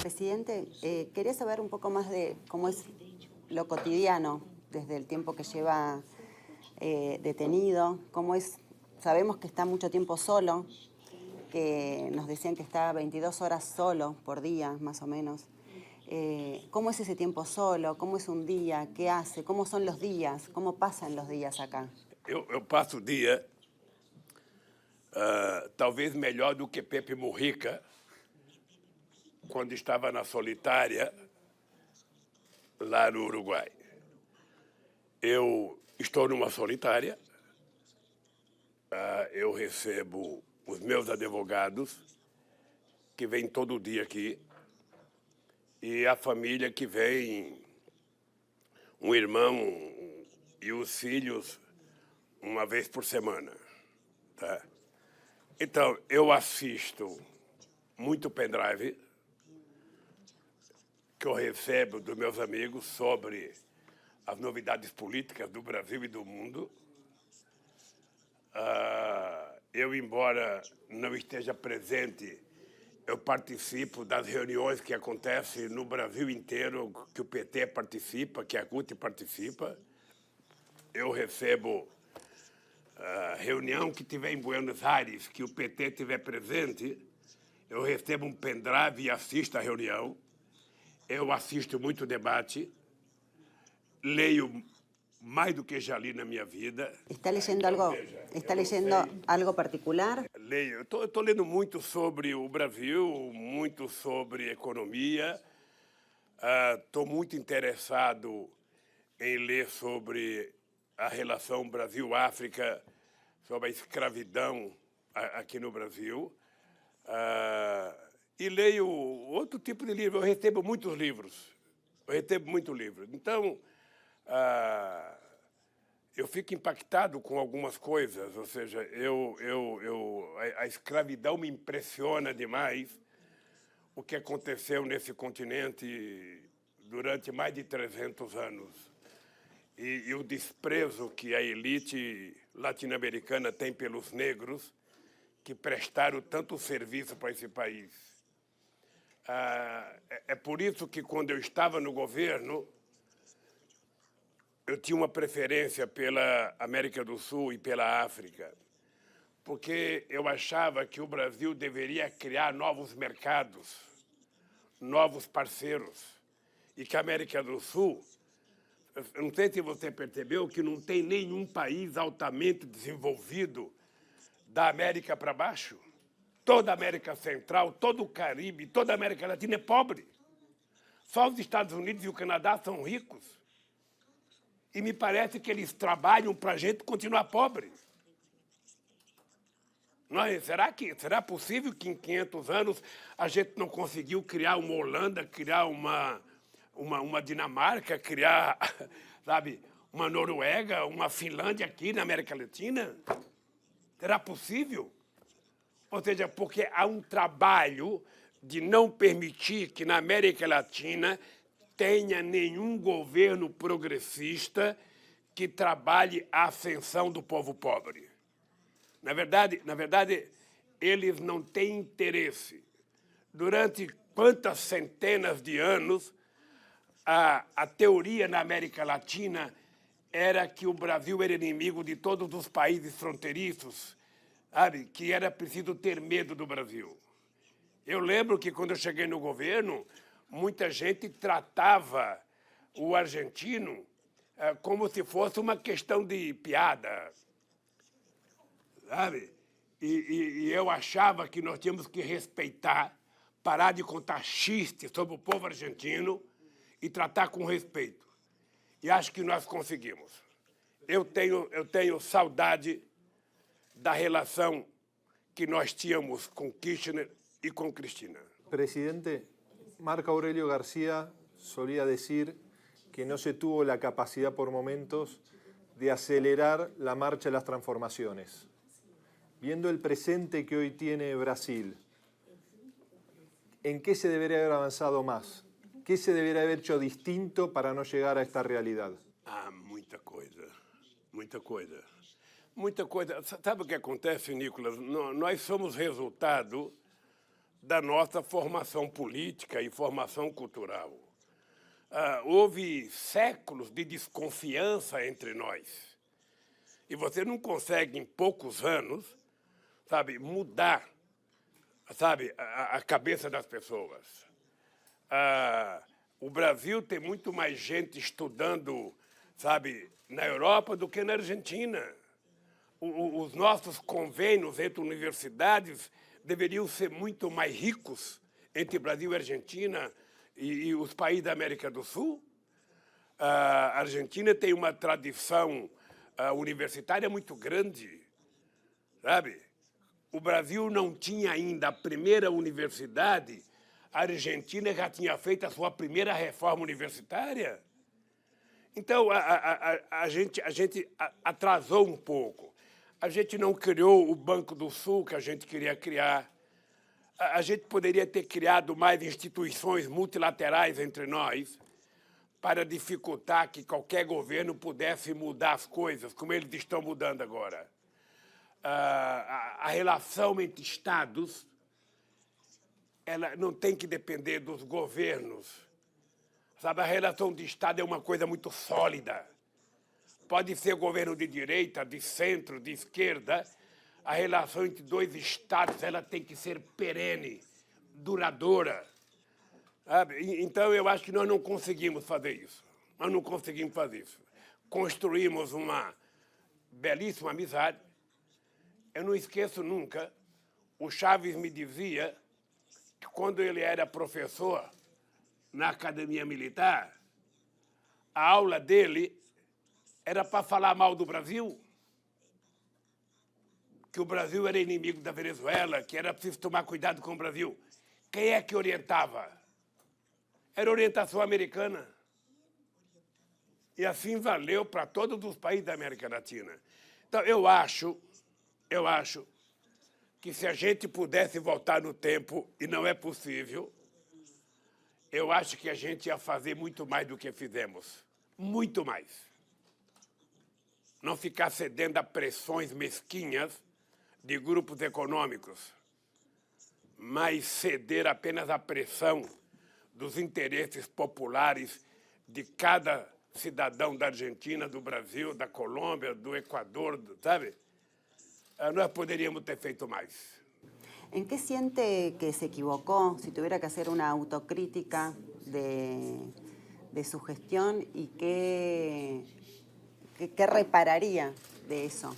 Presidente, quería saber un poco más de cómo es lo cotidiano desde el tiempo que lleva detenido, cómo es, sabemos que está mucho tiempo solo, que nos decían que está 22 horas solo por día, más o menos. ¿Cómo es ese tiempo solo? ¿Cómo es un día? ¿Qué hace? ¿Cómo son los días? ¿Cómo pasan los días acá? Eu passo o dia talvez melhor do que Pepe Mujica, quando estava na solitária, lá no Uruguai. Eu estou numa solitária, eu recebo os meus advogados, que vêm todo dia aqui, e a família que vem, um irmão e os filhos, uma vez por semana. Tá? Então, eu assisto muito pendrive, que eu recebo dos meus amigos sobre as novidades políticas do Brasil e do mundo. Eu, embora não esteja presente, eu participo das reuniões que acontecem no Brasil inteiro, que o PT participa, que a CUT participa. Eu recebo reunião que tiver em Buenos Aires, que o PT estiver presente, eu recebo um pendrive e assisto a reunião. Eu assisto muito debate, leio mais do que já li na minha vida. ¿Está leyendo algo particular? Leio. Estou lendo muito sobre o Brasil, muito sobre economia. Estou muito interessado em ler sobre a relação Brasil-África, sobre a escravidão aqui no Brasil. E leio outro tipo de livro. Eu recebo muitos livros. Então, eu fico impactado com algumas coisas, ou seja, a escravidão me impressiona demais o que aconteceu nesse continente durante mais de 300 anos. E o desprezo que a elite latino-americana tem pelos negros que prestaram tanto serviço para esse país. É por isso que, quando eu estava no governo, eu tinha uma preferência pela América do Sul e pela África, porque eu achava que o Brasil deveria criar novos mercados, novos parceiros, e que a América do Sul, eu não sei se você percebeu, que não tem nenhum país altamente desenvolvido da América para baixo. Toda a América Central, todo o Caribe, toda a América Latina é pobre. Só os Estados Unidos e o Canadá são ricos. E me parece que eles trabalham para a gente continuar pobre. Não é? Será possível que em 500 anos a gente não conseguiu criar uma Holanda, criar uma Dinamarca, criar, sabe, uma Noruega, uma Finlândia aqui na América Latina? Será possível? Ou seja, porque há um trabalho de não permitir que na América Latina tenha nenhum governo progressista que trabalhe a ascensão do povo pobre. Na verdade, eles não têm interesse. Durante quantas centenas de anos, a teoria na América Latina era que o Brasil era inimigo de todos os países fronteiriços, sabe? Que era preciso ter medo do Brasil. Eu lembro que, quando eu cheguei no governo, muita gente tratava o argentino como se fosse uma questão de piada, sabe? E eu achava que nós tínhamos que respeitar, parar de contar xiste sobre o povo argentino e tratar com respeito. E acho que nós conseguimos. Eu tenho saudade da relação que nós tínhamos com Kirchner y con Cristina. Presidente, Marco Aurelio García solía decir que no se tuvo la capacidad por momentos de acelerar la marcha de las transformaciones. Viendo el presente que hoy tiene Brasil, ¿en qué se debería haber avanzado más? ¿Qué se debería haber hecho distinto para no llegar a esta realidad? Muita coisa. Muita coisa. Muita coisa. Sabe o que acontece, Nicolas? Nós somos resultado da nossa formação política e formação cultural. Houve séculos de desconfiança entre nós. E você não consegue, em poucos anos, sabe, mudar, sabe, a cabeça das pessoas. O Brasil tem muito mais gente estudando, sabe, na Europa do que na Argentina. Os nossos convênios entre universidades deveriam ser muito mais ricos entre Brasil e Argentina e os países da América do Sul. A Argentina tem uma tradição universitária muito grande, sabe? O Brasil não tinha ainda a primeira universidade, a Argentina já tinha feito a sua primeira reforma universitária. Então, a gente atrasou um pouco. A gente não criou o Banco do Sul que a gente queria criar. A gente poderia ter criado mais instituições multilaterais entre nós para dificultar que qualquer governo pudesse mudar as coisas, como eles estão mudando agora. A relação entre Estados, ela não tem que depender dos governos. Sabe, a relação de Estado é uma coisa muito sólida. Pode ser governo de direita, de centro, de esquerda. A relação entre dois Estados, ela tem que ser perene, duradoura. Sabe? Então, eu acho que nós não conseguimos fazer isso. Nós não conseguimos fazer isso. Construímos uma belíssima amizade. Eu não esqueço nunca, o Chaves me dizia que, quando ele era professor na Academia Militar, a aula dele era para falar mal do Brasil, que o Brasil era inimigo da Venezuela, que era preciso tomar cuidado com o Brasil. Quem é que orientava? Era orientação americana. E assim valeu para todos os países da América Latina. Então, eu acho que se a gente pudesse voltar no tempo, e não é possível, eu acho que a gente ia fazer muito mais do que fizemos. Muito mais. Não ficar cedendo a pressões mesquinhas de grupos econômicos, mas ceder apenas à pressão dos interesses populares de cada cidadão da Argentina, do Brasil, da Colômbia, do Equador, sabe? Nós poderíamos ter feito mais. ¿En qué siente que se equivocó, si tuviera que hacer una autocrítica de su gestión y qué repararía de eso?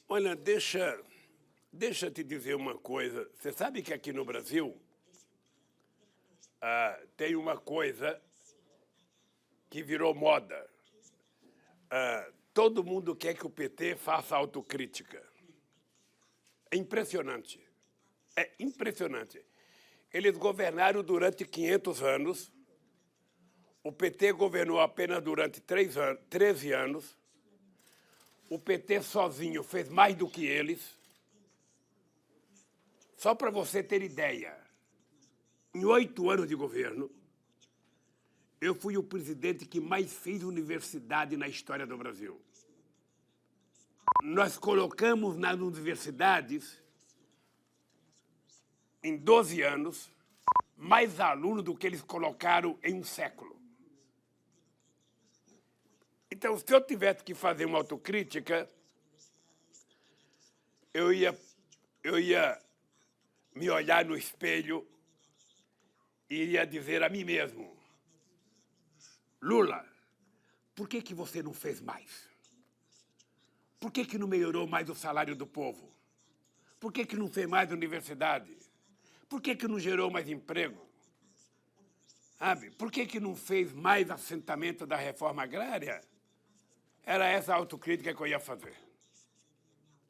Olha, deixa te dizer uma coisa. Você sabe que aqui no Brasil tem uma coisa que virou moda. Todo mundo quer que o PT faça autocrítica. É impressionante. É impressionante. Eles governaram durante 500 anos. O PT governou apenas durante 13 anos. O PT sozinho fez mais do que eles. Só para você ter ideia, em 8 anos de governo, eu fui o presidente que mais fez universidade na história do Brasil. Nós colocamos nas universidades, em 12 anos, mais alunos do que eles colocaram em um século. Então, se eu tivesse que fazer uma autocrítica, eu ia me olhar no espelho e iria dizer a mim mesmo: Lula, por que você não fez mais? Por que não melhorou mais o salário do povo? Por que não fez mais universidade? Por que não gerou mais emprego? Sabe? Por que não fez mais assentamento da reforma agrária? Era essa a autocrítica que eu ia fazer.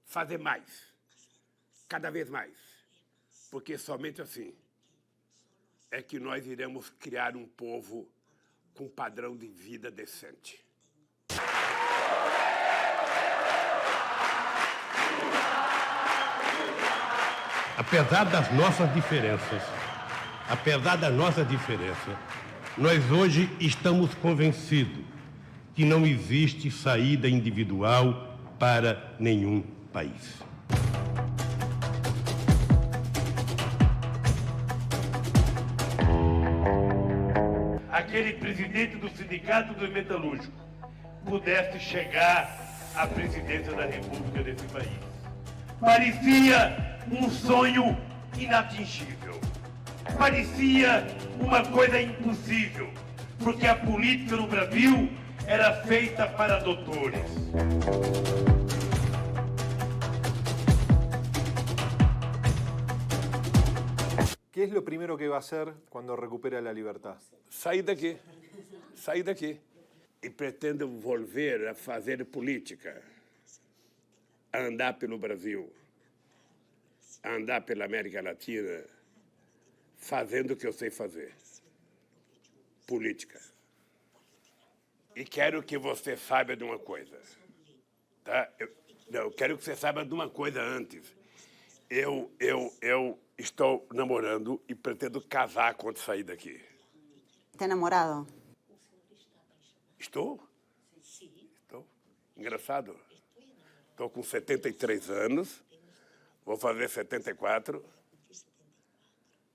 Fazer mais. Cada vez mais. Porque somente assim é que nós iremos criar um povo com padrão de vida decente. Apesar das nossas diferenças, nós hoje estamos convencidos que não existe saída individual para nenhum país. Aquele presidente do Sindicato dos Metalúrgicos pudesse chegar à presidência da República desse país. Parecia um sonho inatingível. Parecia uma coisa impossível, porque a política no Brasil era feita para doutores. ¿Qué es lo primero que va a hacer cuando recupere la libertad? Sair daqui. E pretendo volver a fazer política, a andar pelo Brasil, a andar pela América Latina, fazendo o que eu sei fazer. Política. E quero que você saiba de uma coisa. Tá? Eu quero que você saiba de uma coisa antes. Eu estou namorando e pretendo casar quando sair daqui. ¿Está enamorado? Estou? Estou. Engraçado. Estou com 73 anos, vou fazer 74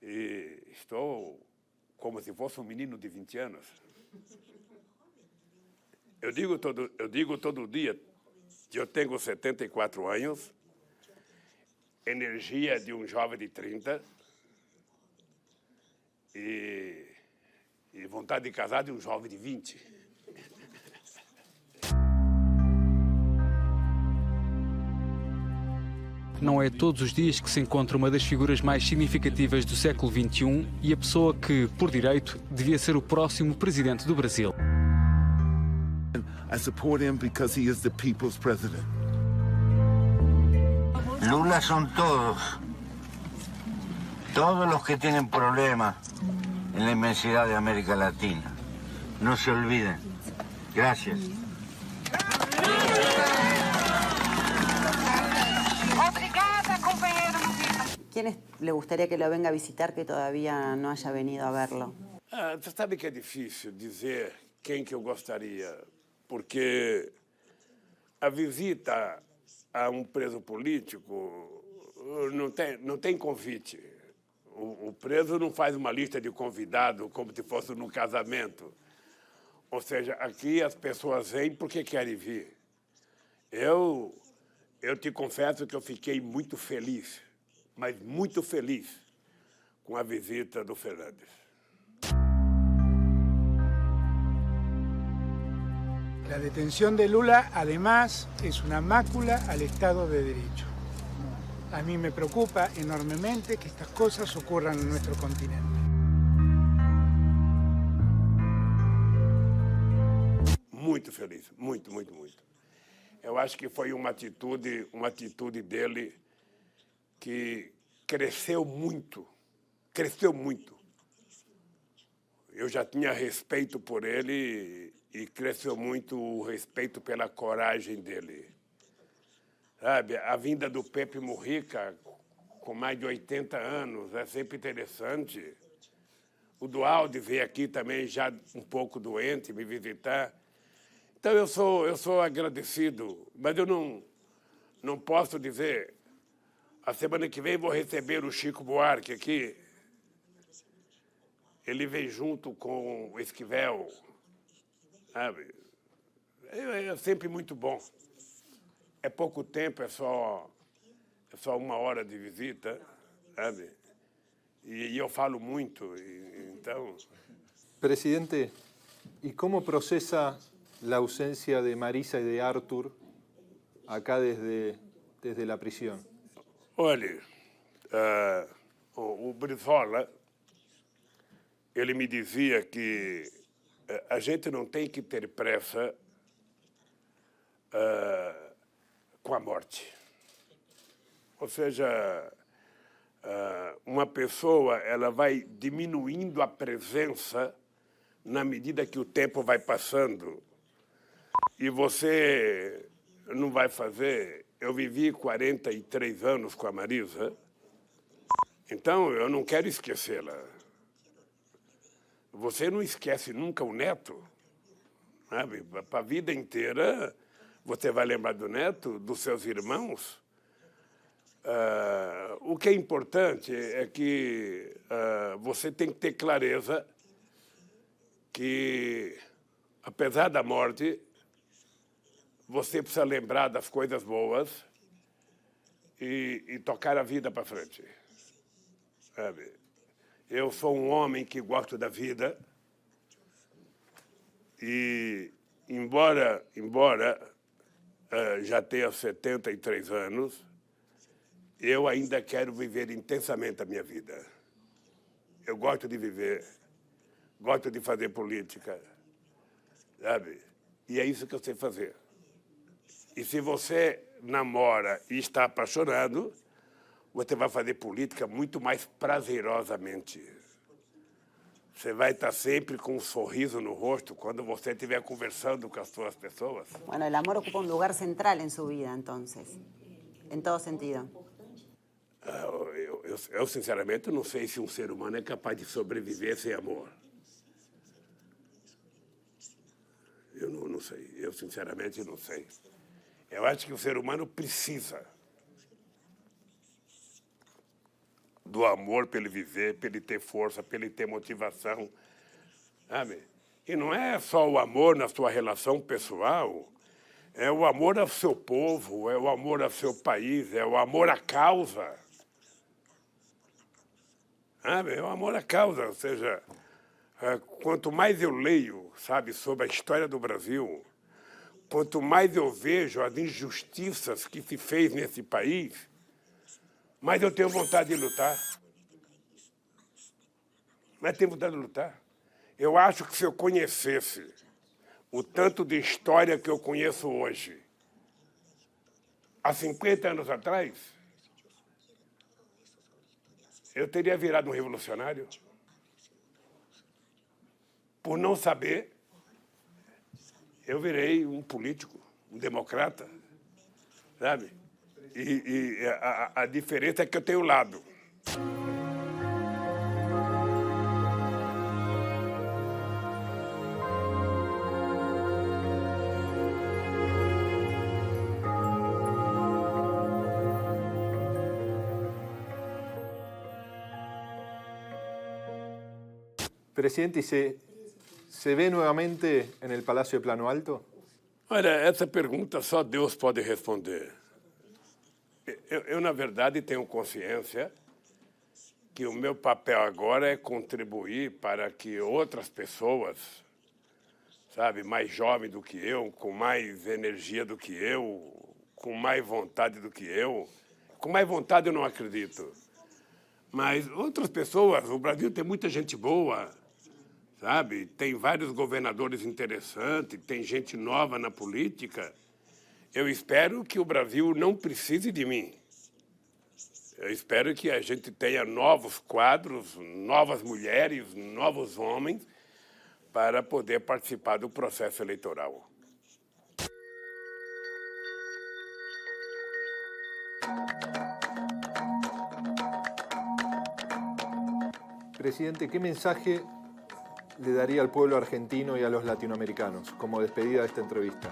e estou como se fosse um menino de 20 anos. Eu digo todo dia que eu tenho 74 anos, energia de um jovem de 30 e vontade de casar de um jovem de 20. Não é todos os dias que se encontra uma das figuras mais significativas do século XXI e a pessoa que, por direito, devia ser o próximo presidente do Brasil. I support him because he is the people's president. Lula son todos. Todos los que tienen problemas en la inmensidad de América Latina. no se olviden. Gracias. ¿Quiénes le gustaría que lo venga a visitar que todavía no haya venido a verlo? Você sabe que é difícil dizer quem que eu gostaria, porque a visita a um preso político não tem convite. O preso não faz uma lista de convidados como se fosse num casamento. Ou seja, aqui as pessoas vêm porque querem vir. Eu te confesso que eu fiquei muito feliz, mas muito feliz com a visita do Fernandes. La detención de Lula, además, es una mácula al Estado de Derecho. A mí me preocupa enormemente que estas cosas ocurran en nuestro continente. Muito feliz, muito, muito, muito. Eu acho que foi uma atitude dele que cresceu muito, cresceu muito. Eu já tinha respeito por ele e cresceu muito o respeito pela coragem dele. Sabe, a vinda do Pepe Mujica, com mais de 80 anos, é sempre interessante. O Dualde veio aqui também já um pouco doente, me visitar. Então eu sou agradecido, mas eu não posso dizer. A semana que vem vou receber o Chico Buarque aqui. Ele vem junto com o Esquivel. Sabe? É sempre muito bom. É pouco tempo, é só 1 hora de visita, sabe? E eu falo muito, então... Presidente, ¿y cómo procesa la ausencia de Marisa y de Arthur acá desde la prisión? Olha, o Brizola, ele me dizia que a gente não tem que ter pressa com a morte. Ou seja, uma pessoa ela vai diminuindo a presença na medida que o tempo vai passando. E você não vai fazer... Eu vivi 43 anos com a Marisa, então eu não quero esquecê-la. Você não esquece nunca o neto, sabe? Para a vida inteira, você vai lembrar do neto, dos seus irmãos. O que é importante é que você tem que ter clareza que, apesar da morte, você precisa lembrar das coisas boas e tocar a vida para frente. Sabe? Eu sou um homem que gosto da vida e, embora já tenha 73 anos, eu ainda quero viver intensamente a minha vida. Eu gosto de viver, gosto de fazer política, sabe? E é isso que eu sei fazer. E se você namora e está apaixonado, você vai fazer política muito mais prazerosamente. Você vai estar sempre com um sorriso no rosto quando você estiver conversando com as suas pessoas. Bueno, el amor ocupa un lugar central en su vida, entonces, en todo sentido. Eu, sinceramente, não sei se um ser humano é capaz de sobreviver sem amor. Eu não sei. Eu, sinceramente, não sei. Eu acho que o ser humano precisa do amor para ele viver, para ele ter força, para ele ter motivação, sabe? E não é só o amor na sua relação pessoal, é o amor ao seu povo, é o amor ao seu país, é o amor à causa. Sabe? É o amor à causa, ou seja, quanto mais eu leio, sabe, sobre a história do Brasil, quanto mais eu vejo as injustiças que se fez nesse país, mais eu tenho vontade de lutar. Mais tenho vontade de lutar. Eu acho que se eu conhecesse o tanto de história que eu conheço hoje, há 50 anos atrás, eu teria virado um revolucionário por não saber eu virei um político, um democrata, sabe? E a diferença é que eu tenho lado. Presidente, ¿y se ve nuevamente en el Palacio de Plano Alto? Olha, essa pergunta só Deus pode responder. Eu, na verdade, tenho consciência que o meu papel agora é contribuir para que outras pessoas, sabe, mais jovens do que eu, com mais energia do que eu, com mais vontade do que eu, com mais vontade eu não acredito, mas outras pessoas, o Brasil tem muita gente boa, sabe, tem vários governadores interessantes, tem gente nova na política. Eu espero que o Brasil não precise de mim. Eu espero que a gente tenha novos quadros, novas mulheres, novos homens, para poder participar do processo eleitoral. Presidente, ¿qué mensaje le daría al pueblo argentino y a los latinoamericanos como despedida de esta entrevista?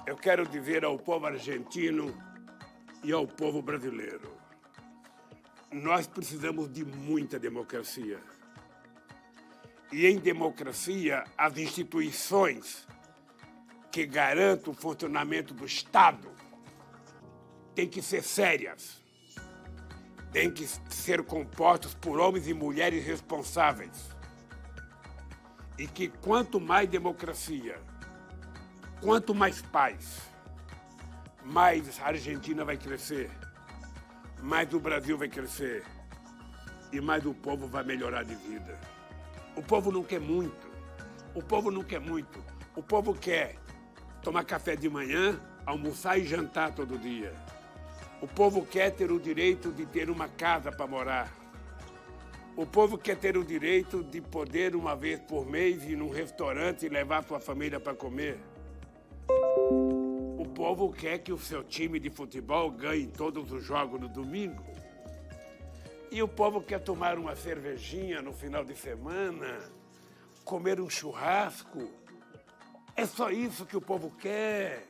Eu quero dizer ao povo argentino e ao povo brasileiro, nós precisamos de muita democracia. E em democracia, as instituições que garantam o funcionamento do Estado têm que ser sérias, têm que ser compostas por homens e mulheres responsáveis. E que quanto mais democracia, quanto mais paz, mais a Argentina vai crescer, mais o Brasil vai crescer e mais o povo vai melhorar de vida. O povo não quer muito, o povo não quer muito. O povo quer tomar café de manhã, almoçar e jantar todo dia. O povo quer ter o direito de ter uma casa para morar. O povo quer ter o direito de poder, uma vez por mês, ir num restaurante e levar sua família para comer. O povo quer que o seu time de futebol ganhe todos os jogos no domingo. E o povo quer tomar uma cervejinha no final de semana, comer um churrasco. É só isso que o povo quer.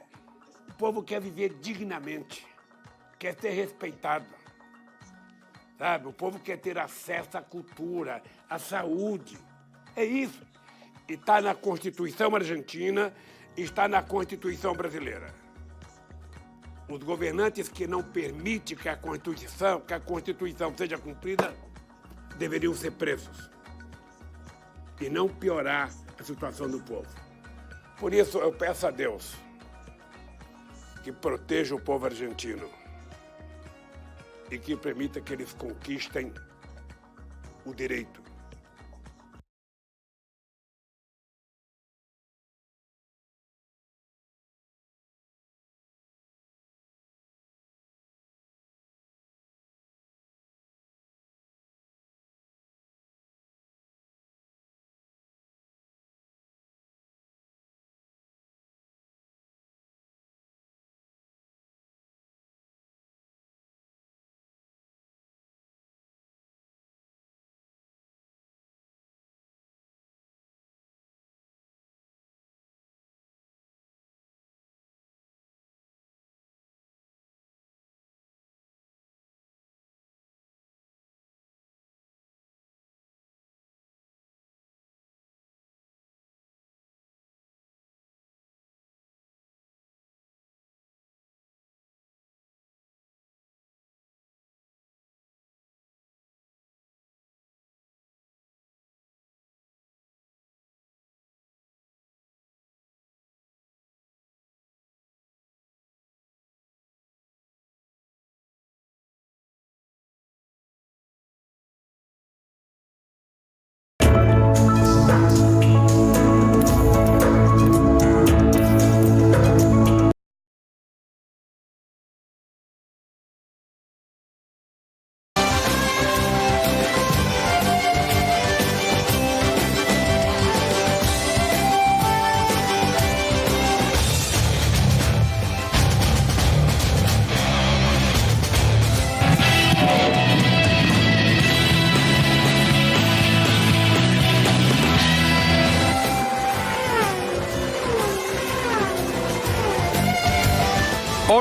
O povo quer viver dignamente, quer ser respeitado. Sabe? O povo quer ter acesso à cultura, à saúde. É isso. E está na Constituição argentina, está na Constituição brasileira. Os governantes que não permitem que a Constituição seja cumprida deveriam ser presos e não piorar a situação do povo. Por isso, eu peço a Deus que proteja o povo argentino e que permita que eles conquistem o direito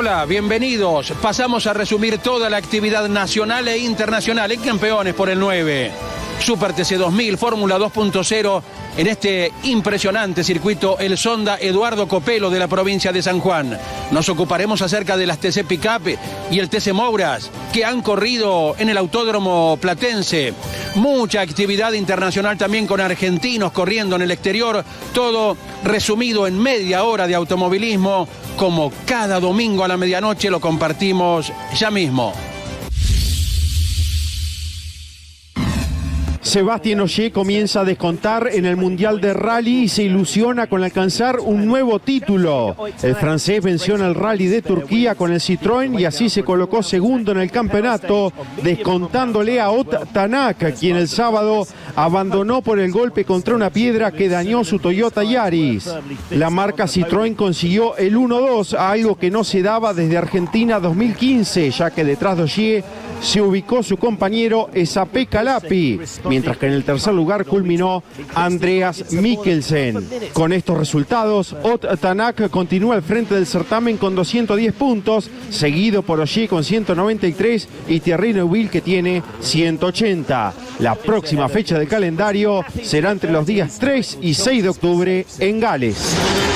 Hola, bienvenidos. Pasamos a resumir toda la actividad nacional e internacional en Campeones por el 9. Super TC 2000, Fórmula 2.0, en este impresionante circuito El Sonda Eduardo Copelo de la provincia de San Juan. Nos ocuparemos acerca de las TC Pickup y el TC Mouras, que han corrido en el Autódromo Platense. Mucha actividad internacional también con argentinos corriendo en el exterior. Todo resumido en media hora de automovilismo, como cada domingo a la medianoche lo compartimos ya mismo. Sébastien Ogier comienza a descontar en el Mundial de Rally y se ilusiona con alcanzar un nuevo título. El francés venció en el Rally de Turquía con el Citroën y así se colocó segundo en el campeonato, descontándole a Ott Tanak, quien el sábado abandonó por el golpe contra una piedra que dañó su Toyota Yaris. La marca Citroën consiguió el 1-2, algo que no se daba desde Argentina 2015, ya que detrás de Ogier se ubicó su compañero Esapé Calapi, mientras que en el tercer lugar culminó Andreas Mikkelsen. Con estos resultados, Ott Tanak continúa al frente del certamen con 210 puntos, seguido por Ogier con 193 y Thierry Neuville, que tiene 180. La próxima fecha del calendario será entre los días 3 y 6 de octubre en Gales.